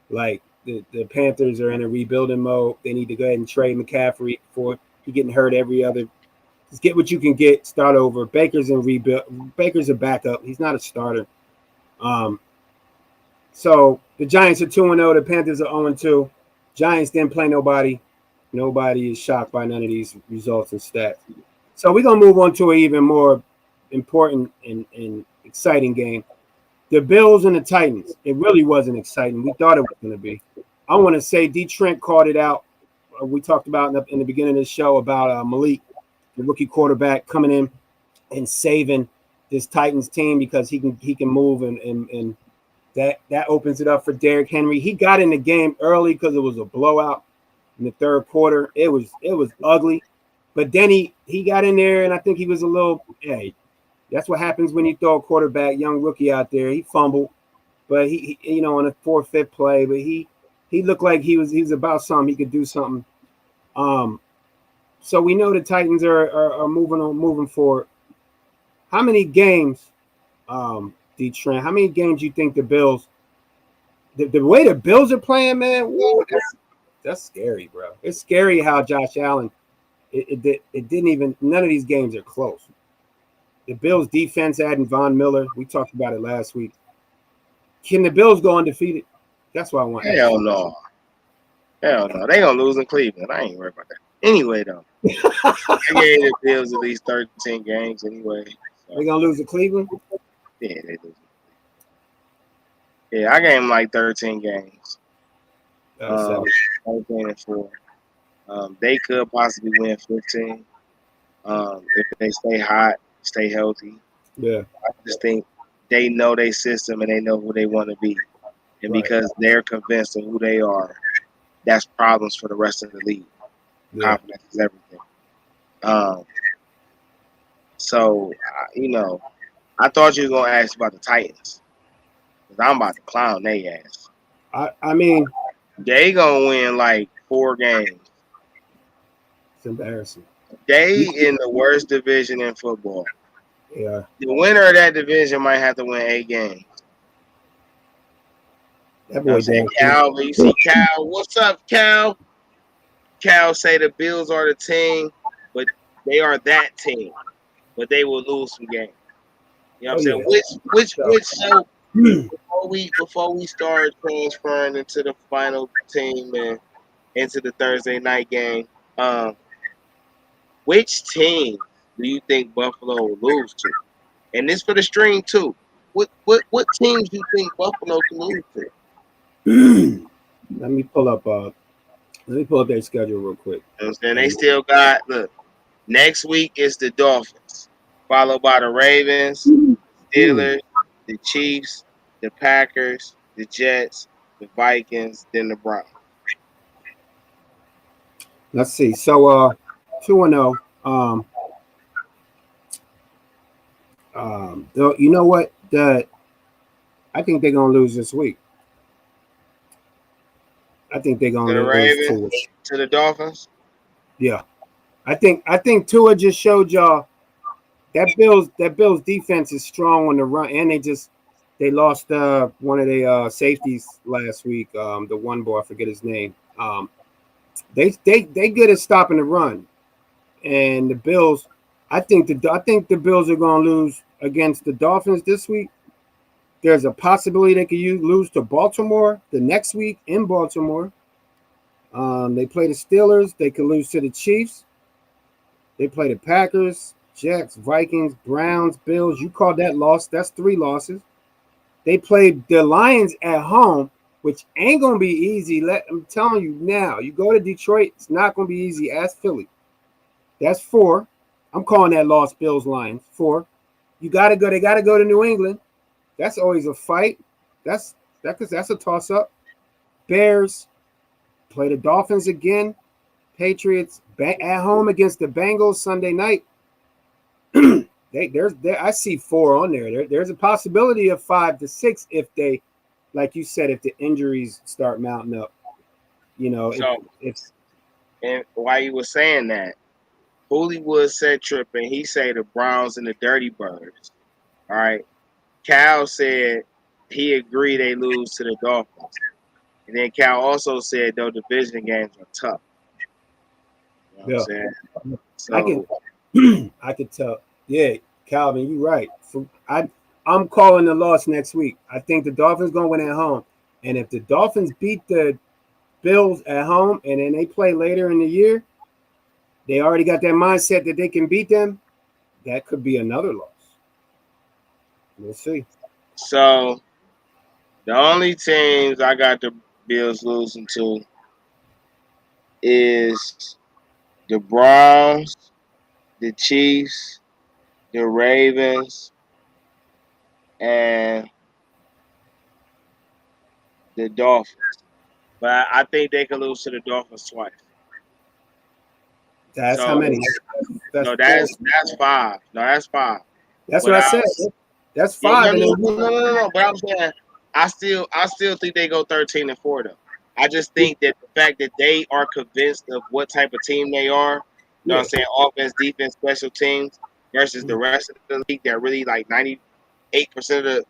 Like, the Panthers are in a rebuilding mode. They need to go ahead and trade McCaffrey before he getting hurt every other. Just get what you can get, start over. Baker's in rebuild. Baker's a backup. He's not a starter. So the Giants are 2-0. The Panthers are 0-2. Giants didn't play nobody. Nobody is shocked by none of these results and stats. So we're going to move on to an even more important and exciting game. The Bills and the Titans. It really wasn't exciting. We thought it was going to be. I want to say Dee Trynt called it out. We talked about in the beginning of the show about Malik. the rookie quarterback coming in and saving this Titans team because he can move and that opens it up for Derrick Henry. He got in the game early because it was a blowout in the third quarter. It was ugly, but then he got in there and I think he was a little. Hey, that's what happens when you throw a quarterback, young rookie out there. He fumbled, but he on a 4th, 5th play, but he looked like he was about something. He could do something. So we know the Titans are moving forward. How many games, Dee Trynt, how many games do you think the Bills, the way the Bills are playing, man, whoa, that's scary, bro. It's scary how Josh Allen, it didn't even, none of these games are close. The Bills defense adding Von Miller, we talked about it last week. Can the Bills go undefeated? That's what I want. Hell no. Hell no. They going to lose in Cleveland. I ain't worried about that. Anyway, though. I gave the Bills at least 13 games anyway. So. They're going to lose to Cleveland? Yeah, they lose. Yeah, I gave them like 13 games. 13-4. They could possibly win 15 if they stay hot, stay healthy. Yeah. I just think they know their system and they know who they want to be. And because they're convinced of who they are, that's problems for the rest of the league. Yeah. Confidence is everything. So, I thought you were going to ask about the Titans. Because I'm about to clown their ass. I mean, they going to win like 4 games. It's embarrassing. They in the worst division in football. Yeah. The winner of that division might have to win 8 games. That boy Cal, you see Cal. What's up, Cal? Cal say the Bills are the team, but they are that team. But they will lose some games. You know what I'm saying? Which so before we start transferring into the final team and into the Thursday night game, which team do you think Buffalo will lose to? And this for the stream too. What teams do you think Buffalo can lose to? Let me pull up their schedule real quick. You know what I'm saying? They still got next week is the Dolphins, followed by the Ravens, Steelers, the Chiefs, the Packers, the Jets, the Vikings, then the Browns. Let's see. So 2-0. You know what? I think they're gonna lose this week. I think they're gonna lose to the Dolphins. Yeah, I think Tua just showed y'all that Bills defense is strong on the run, and they lost one of their safeties last week. The one boy, I forget his name. They good at stopping the run, and the Bills. I think the Bills are going to lose against the Dolphins this week. There's a possibility they could lose to Baltimore the next week in Baltimore. They play the Steelers. They could lose to the Chiefs. They play the Packers, Jets, Vikings, Browns, Bills. You called that loss. That's 3 losses. They played the Lions at home, which ain't going to be easy. I'm telling you now. You go to Detroit, it's not going to be easy. Ask Philly. That's 4. I'm calling that loss Bills Lions. 4. They got to go to New England. That's always a fight. That's a toss-up. Bears play the Dolphins again. Patriots at home against the Bengals Sunday night. I see 4 on there. There's a possibility of 5 to 6 if they, like you said, if the injuries start mounting up. And while you were saying that, Hollywood said tripping. He said the Browns and the Dirty Birds. All right. Cal said he agreed they lose to the Dolphins. And then Cal also said, though, division games are tough. You know what I'm saying? So, I could tell. Yeah, Calvin, you're right. So I'm calling the loss next week. I think the Dolphins going to win at home. And if the Dolphins beat the Bills at home and then they play later in the year, they already got that mindset that they can beat them. That could be another loss. We'll see. So the only teams I got the Bills losing to is the Browns, the Chiefs, the Ravens, and the Dolphins. But I think they could lose to the Dolphins twice. That's how So many? That's no, four. that's five. No, that's five. That's what But I I said. That's yeah, no, five, and no, then no, no, no, no. But I'm saying I still think they go 13-4 though. I just think that the fact that they are convinced of what type of team they are, you know what yeah. I'm saying, offense, defense, special teams versus the rest of the league that really like 98% of the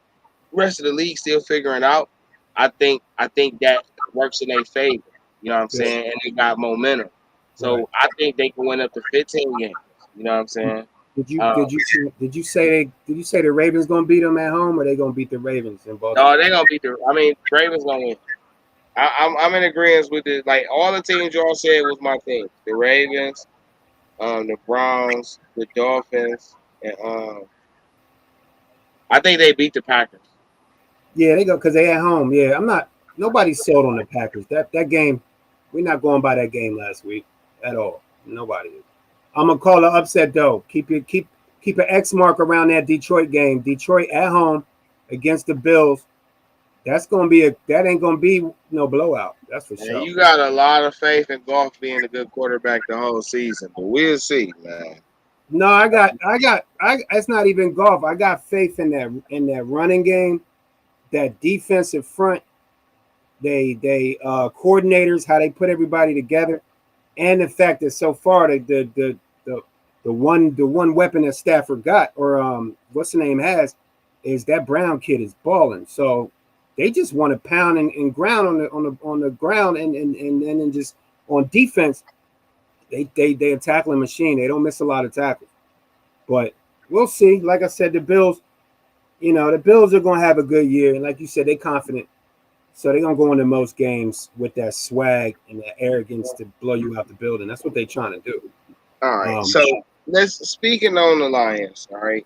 rest of the league still figuring out. I think that works in their favor. You know what I'm Yeah. saying? And they got momentum. Right. So I think they can win up to 15 games. You know what I'm saying? Did you Um, did you did you say the Ravens gonna beat them at home, or they gonna beat the Ravens in no, Baltimore? they're gonna beat the. I mean, Ravens gonna win. I'm in agreement with it. Like all the teams y'all said was my team. The Ravens, the Browns, the Dolphins, and I think they beat the Packers. Yeah, they go because they at home. Yeah, I'm not. Nobody's sold on the Packers. That game, we're not going by that game last week at all. Nobody is. I'm gonna call an upset though. Keep an X mark around that Detroit game. Detroit at home against the Bills. That ain't gonna be no blowout. That's for And sure. you got a lot of faith in Goff being a good quarterback the whole season, but we'll see, man. No, it's not even golf. I got faith in that running game, that defensive front, they coordinators, how they put everybody together, and the fact that so far the one weapon that Stafford got, or what's the name has, is that Brown kid is balling. So they just want to pound and ground on the ground, and then just on defense, they a tackling machine. They don't miss a lot of tackles. But we'll see. Like I said, the Bills, the Bills are going to have a good year. And like you said, they're confident. So they're going to go into most games with that swag and that arrogance to blow you out the building. That's what they're trying to do. All right, so let's speaking on the Lions. All right,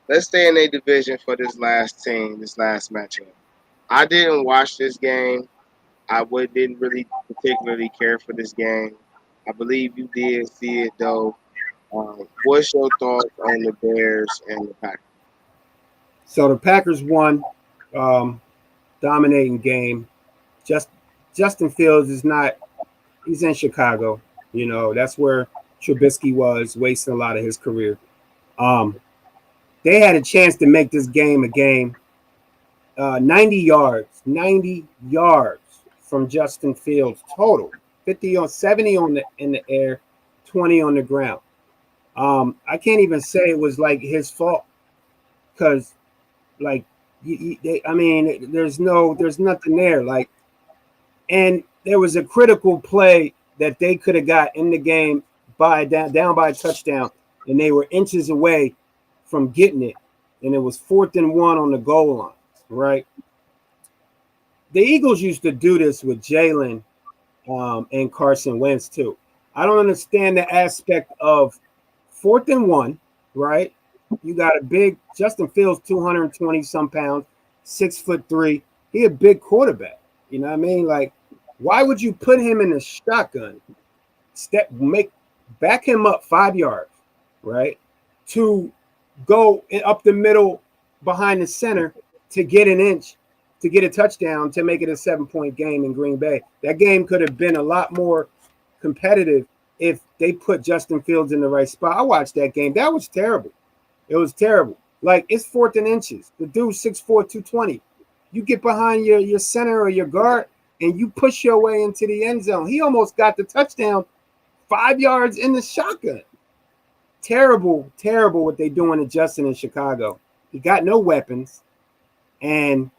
let's stay in their division for this last team, this last matchup. I didn't watch this game. Didn't really particularly care for this game. I believe you did see it though. What's your thoughts on the Bears and the Packers? So the Packers won, dominating game. Just Justin Fields is not. He's in Chicago. That's where Trubisky was wasting a lot of his career. They had a chance to make this game a game. 90 yards from Justin Fields total. 70 in the air, 20 on the ground. I can't even say it was like his fault, because like there's nothing there. Like, and there was a critical play that they could have got in the game down by a touchdown, and they were inches away from getting it, and it was 4th and 1 on the goal line. Right. The Eagles used to do this with Jalen and Carson Wentz too. I don't understand the aspect of 4th and 1, right? You got a big Justin Fields, 220 some pounds, 6'3". He a big quarterback. You know what I mean? Like, why would you put him in the shotgun? Back him up 5 yards, right? To go up the middle behind the center to get an inch, to get a touchdown, to make it a 7-point game in Green Bay. That game could have been a lot more competitive if they put Justin Fields in the right spot. I watched that game. That was terrible. It was terrible. Like, it's 4th and inches. The dude's 6'4", 220. You get behind your center or your guard, and you push your way into the end zone. He almost got the touchdown 5 yards in the shotgun. Terrible what they doing to Justin in Chicago. He got no weapons. And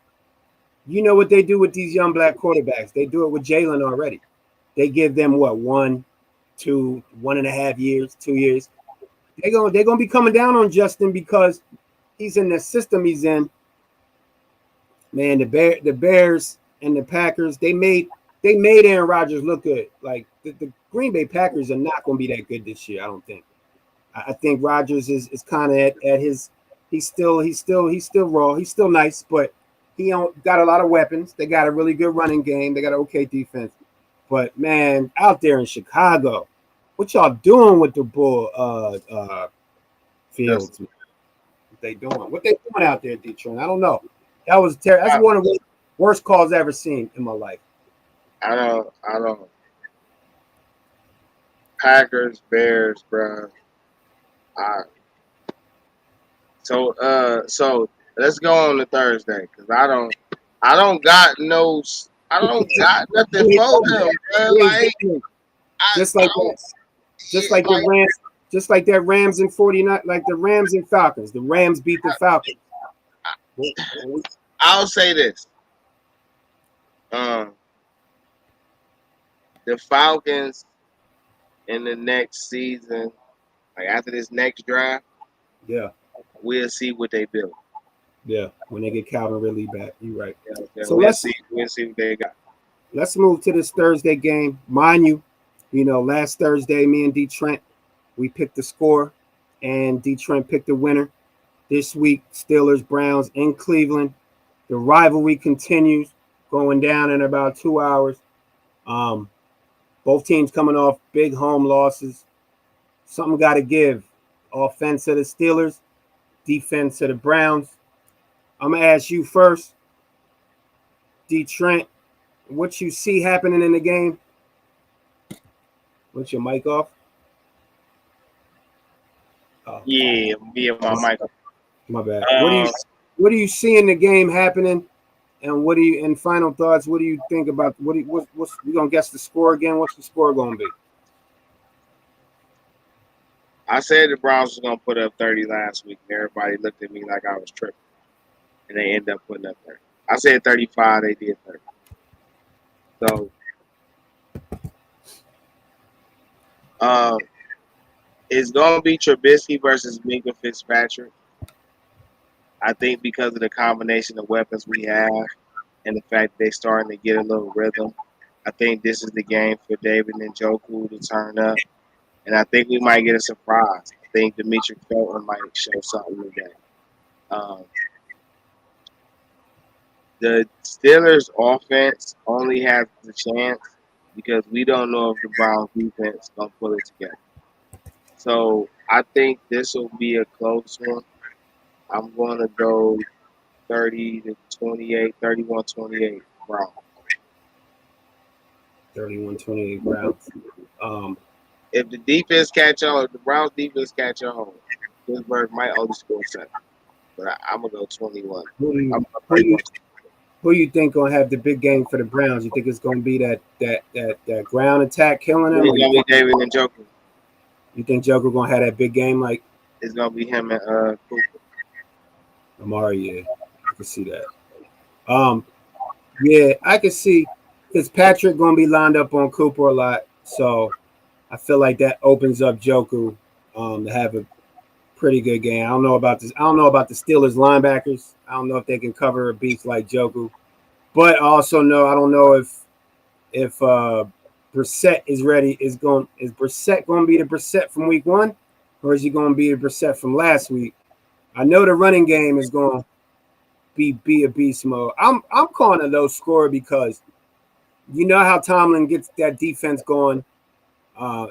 you know what they do with these young black quarterbacks? They do it with Jalen already. They give them 1, 2, 1.5 years, 2 years. They're gonna be coming down on Justin because he's in the system he's in. Man, the Bears and the Packers, they made Aaron Rodgers look good. Like, the Green Bay Packers are not gonna be that good this year, I don't think. I think Rodgers is kind of at his. He's still raw. He's still nice, but he don't got a lot of weapons. They got a really good running game. They got an okay defense. But man, out there in Chicago, what y'all doing with the bull? Fields. What they doing? What they doing out there, Detroit? I don't know. That was terrible. That's one of the worst calls I've ever seen in my life. I don't. Packers, Bears, bro. So let's go on to Thursday because I don't got no. I don't got nothing for them, bro. Like just like that. Just like the Rams. Just like that Rams and 49, like the Rams and Falcons. The Rams beat the Falcons. I'll say this. The Falcons in the next season, like after this next draft, yeah, we'll see what they build. Yeah, when they get Calvin Ridley back, you're right. Yeah, so we'll see what they got. Let's move to this Thursday game. Mind you, last Thursday, me and Dee Trynt, we picked the score, and Dee Trynt picked the winner. This week, Steelers, Browns in Cleveland. The rivalry continues, going down in about 2 hours. Both teams coming off big home losses. Something got to give. Offense to the Steelers, defense to the Browns. I'm going to ask you first, Dee Trynt, what you see happening in the game? What's your mic off? Oh. Yeah, my mic off. My bad. What do you see in the game happening? And what do you, in final thoughts, what do you think about what's we gonna guess the score again? What's the score gonna be? I said the Browns was gonna put up 30 last week, and everybody looked at me like I was tripping. And they ended up putting up 30. I said 35, they did 30. So it's gonna be Trubisky versus Minka Fitzpatrick. I think because of the combination of weapons we have and the fact they're starting to get a little rhythm, I think this is the game for David Njoku to turn up. And I think we might get a surprise. I think Dimitri Felton might show something today. The Steelers' offense only has the chance because we don't know if the Browns' defense is going to pull it together. So I think this will be a close one. I'm going to go 30-28, 31-28 Browns. 31-28 Browns. If the defense catch on, if the Browns defense catch on, Pittsburgh might only score 7. But I'm going to go 21. Who you think going to have the big game for the Browns? You think it's going to be that ground attack killing them? It's going to be David Njoku. You think Joker going to have that big game like? It's going to be him and Cooper. Amari, yeah. I can see that. Yeah, I can see Fitzpatrick going to be lined up on Cooper a lot. So I feel like that opens up Joku to have a pretty good game. I don't know about this. I don't know about the Steelers linebackers. I don't know if they can cover a beast like Joku. But I also know I don't know if Brissett is ready. Is Brissett going to be the Brissett from week 1? Or is he going to be the Brissett from last week? I know the running game is going to be a beast mode. I'm calling a low score because you know how Tomlin gets that defense going,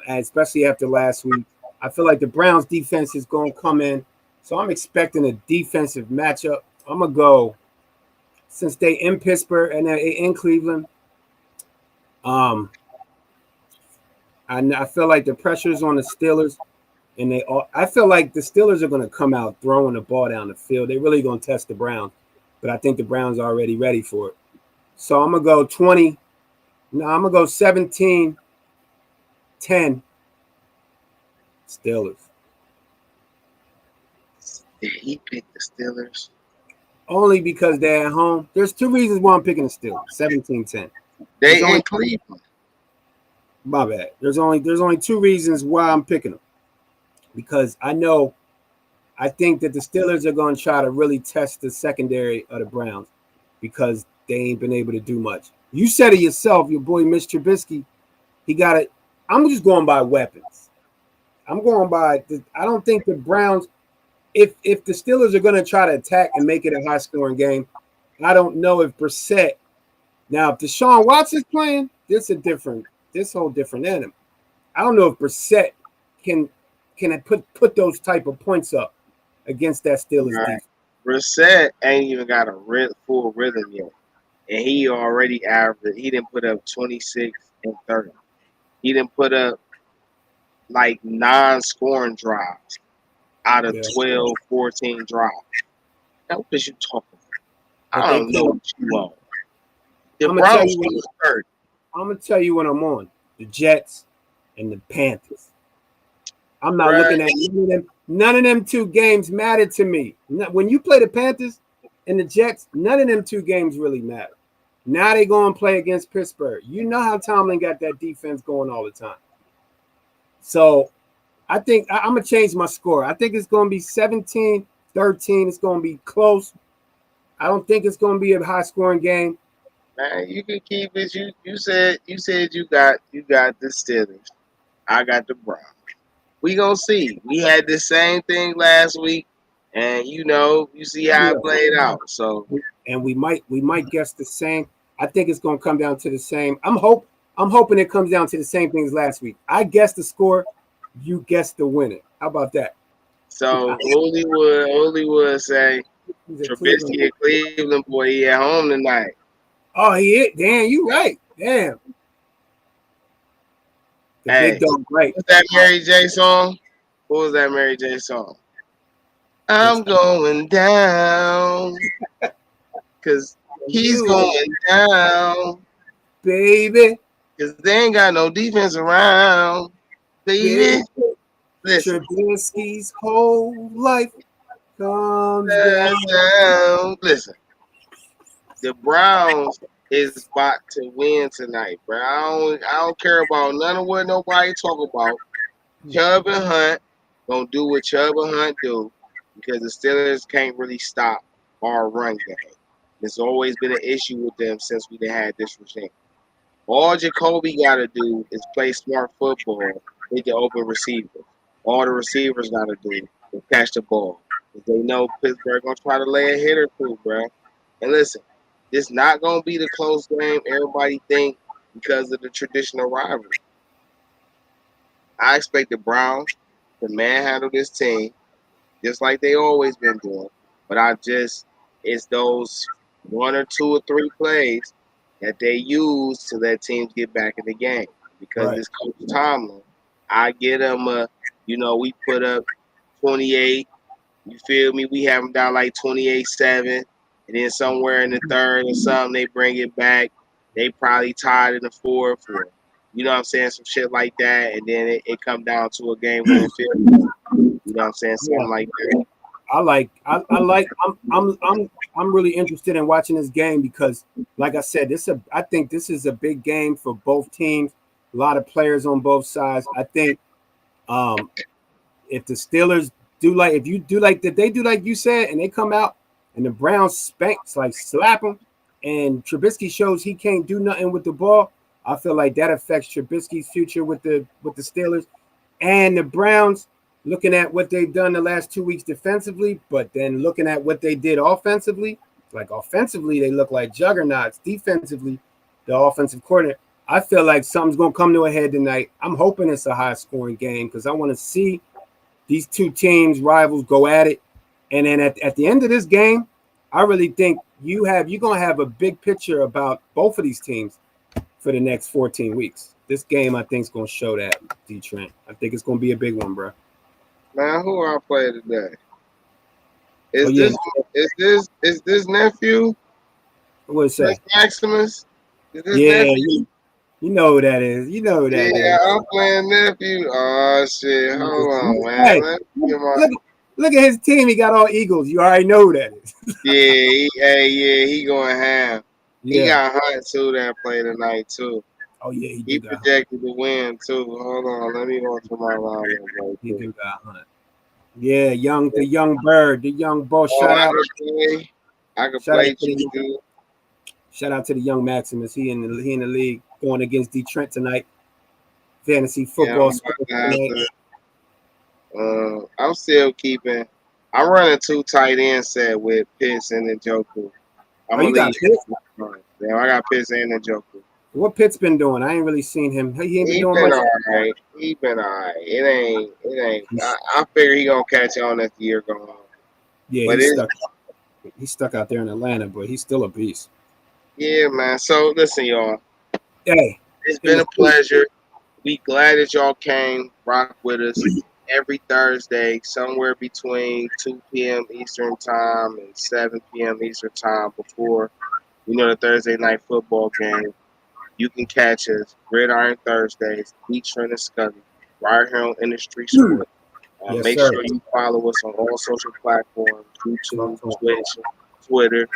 especially after last week. I feel like the Browns defense is going to come in. So I'm expecting a defensive matchup. I'm going to go, since they in Pittsburgh and they're in Cleveland, I feel like the pressure is on the Steelers. And I feel like the Steelers are going to come out throwing the ball down the field. They're really going to test the Browns. But I think the Browns are already ready for it. So I'm going to go 20. No, I'm going to go 17-10 Steelers. Did he pick the Steelers? Only because they're at home. There's 2 reasons why I'm picking the Steelers. 17-10. They in Cleveland. My bad. There's only 2 reasons why I'm picking them. Because I think that the Steelers are going to try to really test the secondary of the Browns because they ain't been able to do much. You said it yourself, your boy Mitch Trubisky, he got it. I'm just going by weapons. I'm going by I don't think the Browns, if the Steelers are going to try to attack and make it a high-scoring game, I don't know if Brissett. Now, if Deshaun Watson's playing, this whole different animal. I don't know if Brissett can can put those type of points up against that Steelers Right. defense. Brissett ain't even got a full rhythm yet, and he already averaged. He didn't put up 26 and 30. He didn't put up like 9 scoring drives out of Yeah. 12, 14 drives. Now, what is you talking about? But I they don't know can't. what you want. The I'm gonna tell Browns you. was 30. I'm gonna tell you what I'm on: the Jets and the Panthers. I'm not Bruh, looking at none of them. None of them two games matter to me. When you play the Panthers and the Jets, none of them two games really matter. Now they go and play against Pittsburgh. You know how Tomlin got that defense going all the time. So I think I'm going to change my score. I think it's going to be 17-13. It's going to be close. I don't think it's going to be a high scoring game. man, you can keep it. You said you got the Steelers. I got the Browns. We gonna see. We had the same thing last week, and you see how it played out. So, And we might guess the same. I think it's going to come down to the same. I'm hoping it comes down to the same things last week. I guess the score, you guess the winner. How about that? Hollywood say He's a Cleveland. Trubisky a Cleveland boy. He at home tonight. Oh, he is. Damn, you right. Damn. The Hey, big dog, right? what's that Mary J song? What was that Mary J song? I'm going down because he's You, going down baby, because they ain't got no defense around, baby. baby. Listen, Trubisky's whole life comes down. listen. The Browns is about to win tonight, bro. I don't care about none of what nobody talk about. Chubb and Hunt gonna do what Chubb and Hunt do because the Steelers can't really stop our run game. There's always been an issue with them since we had this regime. All Jacoby got to do is play smart football with the open receiver. All the receivers got to do is catch the ball. They know Pittsburgh gonna try to lay a hit or two, bro. And listen, it's not gonna be the close game everybody think because of the traditional rivalry. I expect the Browns to manhandle this team just like they always been doing. But it's those 1 or 2 or 3 plays that they use to let teams get back in the game. Because Right. this Coach Tomlin, I get him we put up 28. You feel me? We have them down like 28-7. And then somewhere in the third or something, they bring it back. They probably tied in the fourth or, you know what I'm saying, some shit like that. And then it come down to a game winning field goal. You know what I'm saying? Something like that. I'm really interested in watching this game because, like I said, I think this is a big game for both teams. A lot of players on both sides. I think if the Steelers if you do like that, they do like you said, and they come out and the Browns slap them, and Trubisky shows he can't do nothing with the ball. I feel like that affects Trubisky's future with the Steelers and the Browns. Looking at what they've done the last 2 weeks defensively, but then looking at what they did offensively, like offensively, they look like juggernauts. Defensively, the offensive coordinator, I feel like something's going to come to a head tonight. I'm hoping it's a high-scoring game because I want to see these two teams, rivals, go at it. And then at the end of this game, I really think you're going to have a big picture about both of these teams for the next 14 weeks. This game, I think, is going to show that, Dee Trynt. I think it's going to be a big one, bro. Man, who I play today? Is this nephew? What it say? Maximus? Is this Yeah, nephew? you know who that is. You know who that is. I'm playing nephew. Oh shit! Hold on, man. Hey, Let me get my... look at his team. He got all Eagles. You already know who that is. he going ham. Yeah. He got Hunt too that play tonight too. Oh yeah, He projected to win too. Hold on, let me go to my lineup. He do got Hunt. Yeah, the young bird, the young boss. Shout out. I can play you too. Shout out to the young Maximus. He in the league going against Dee Trynt tonight. Fantasy football. I'm still keeping. I'm running 2 tight end set with Pitts and Njoku. I'm gonna leave. Yeah, I got Pitts and Njoku. What Pitt's been doing? I ain't really seen him. He ain't been He doing been much. all right. He been all right. It ain't. I figure he gonna catch on as the year goes on. Yeah, But he's it's stuck. He's stuck out there in Atlanta, but he's still a beast. yeah, man. So listen, y'all. Hey, It's in been the a pleasure. We glad that y'all came rock with us every Thursday, somewhere between 2 p.m. Eastern time and 7 p.m. Eastern time before the Thursday night football game. You can catch us Gridiron Thursdays, DeeTrynt and Scully, right here on Industry Sport. yes, Make sir. sure you follow us on all social platforms: YouTube, Talk. Twitch, Twitter,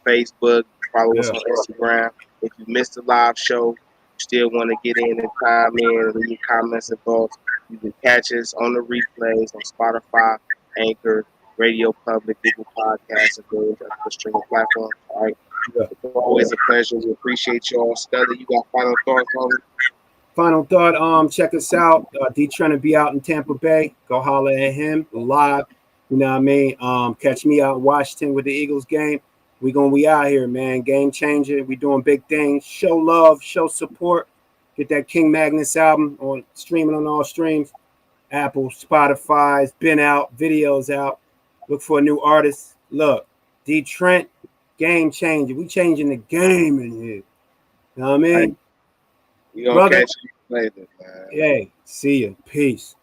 Facebook. Follow us Yeah. on Instagram. If you missed the live show, you still want to get in and chime in, leave your comments and thoughts, you can catch us on the replays on Spotify, Anchor, Radio Public, Google Podcasts, and various other streaming platforms. All right. Yeah. It's always a pleasure. We appreciate y'all. Scully, you got final thoughts on it? Final thought, check us out. DeeTrynt to be out in Tampa Bay. Go holler at him live. You know what I mean? Catch me out in Washington with the Eagles game. We out here, man. Game changer. We doing big things. Show love, show support. Get that King Magnus album on streaming on all streams. Apple, Spotify. It's been out. Videos out. Look for a new artist. Look, DeeTrynt, game changer. We changing the game in here. You know what I All right. mean? We gonna Brother, catch you later, man. hey, see ya. Peace.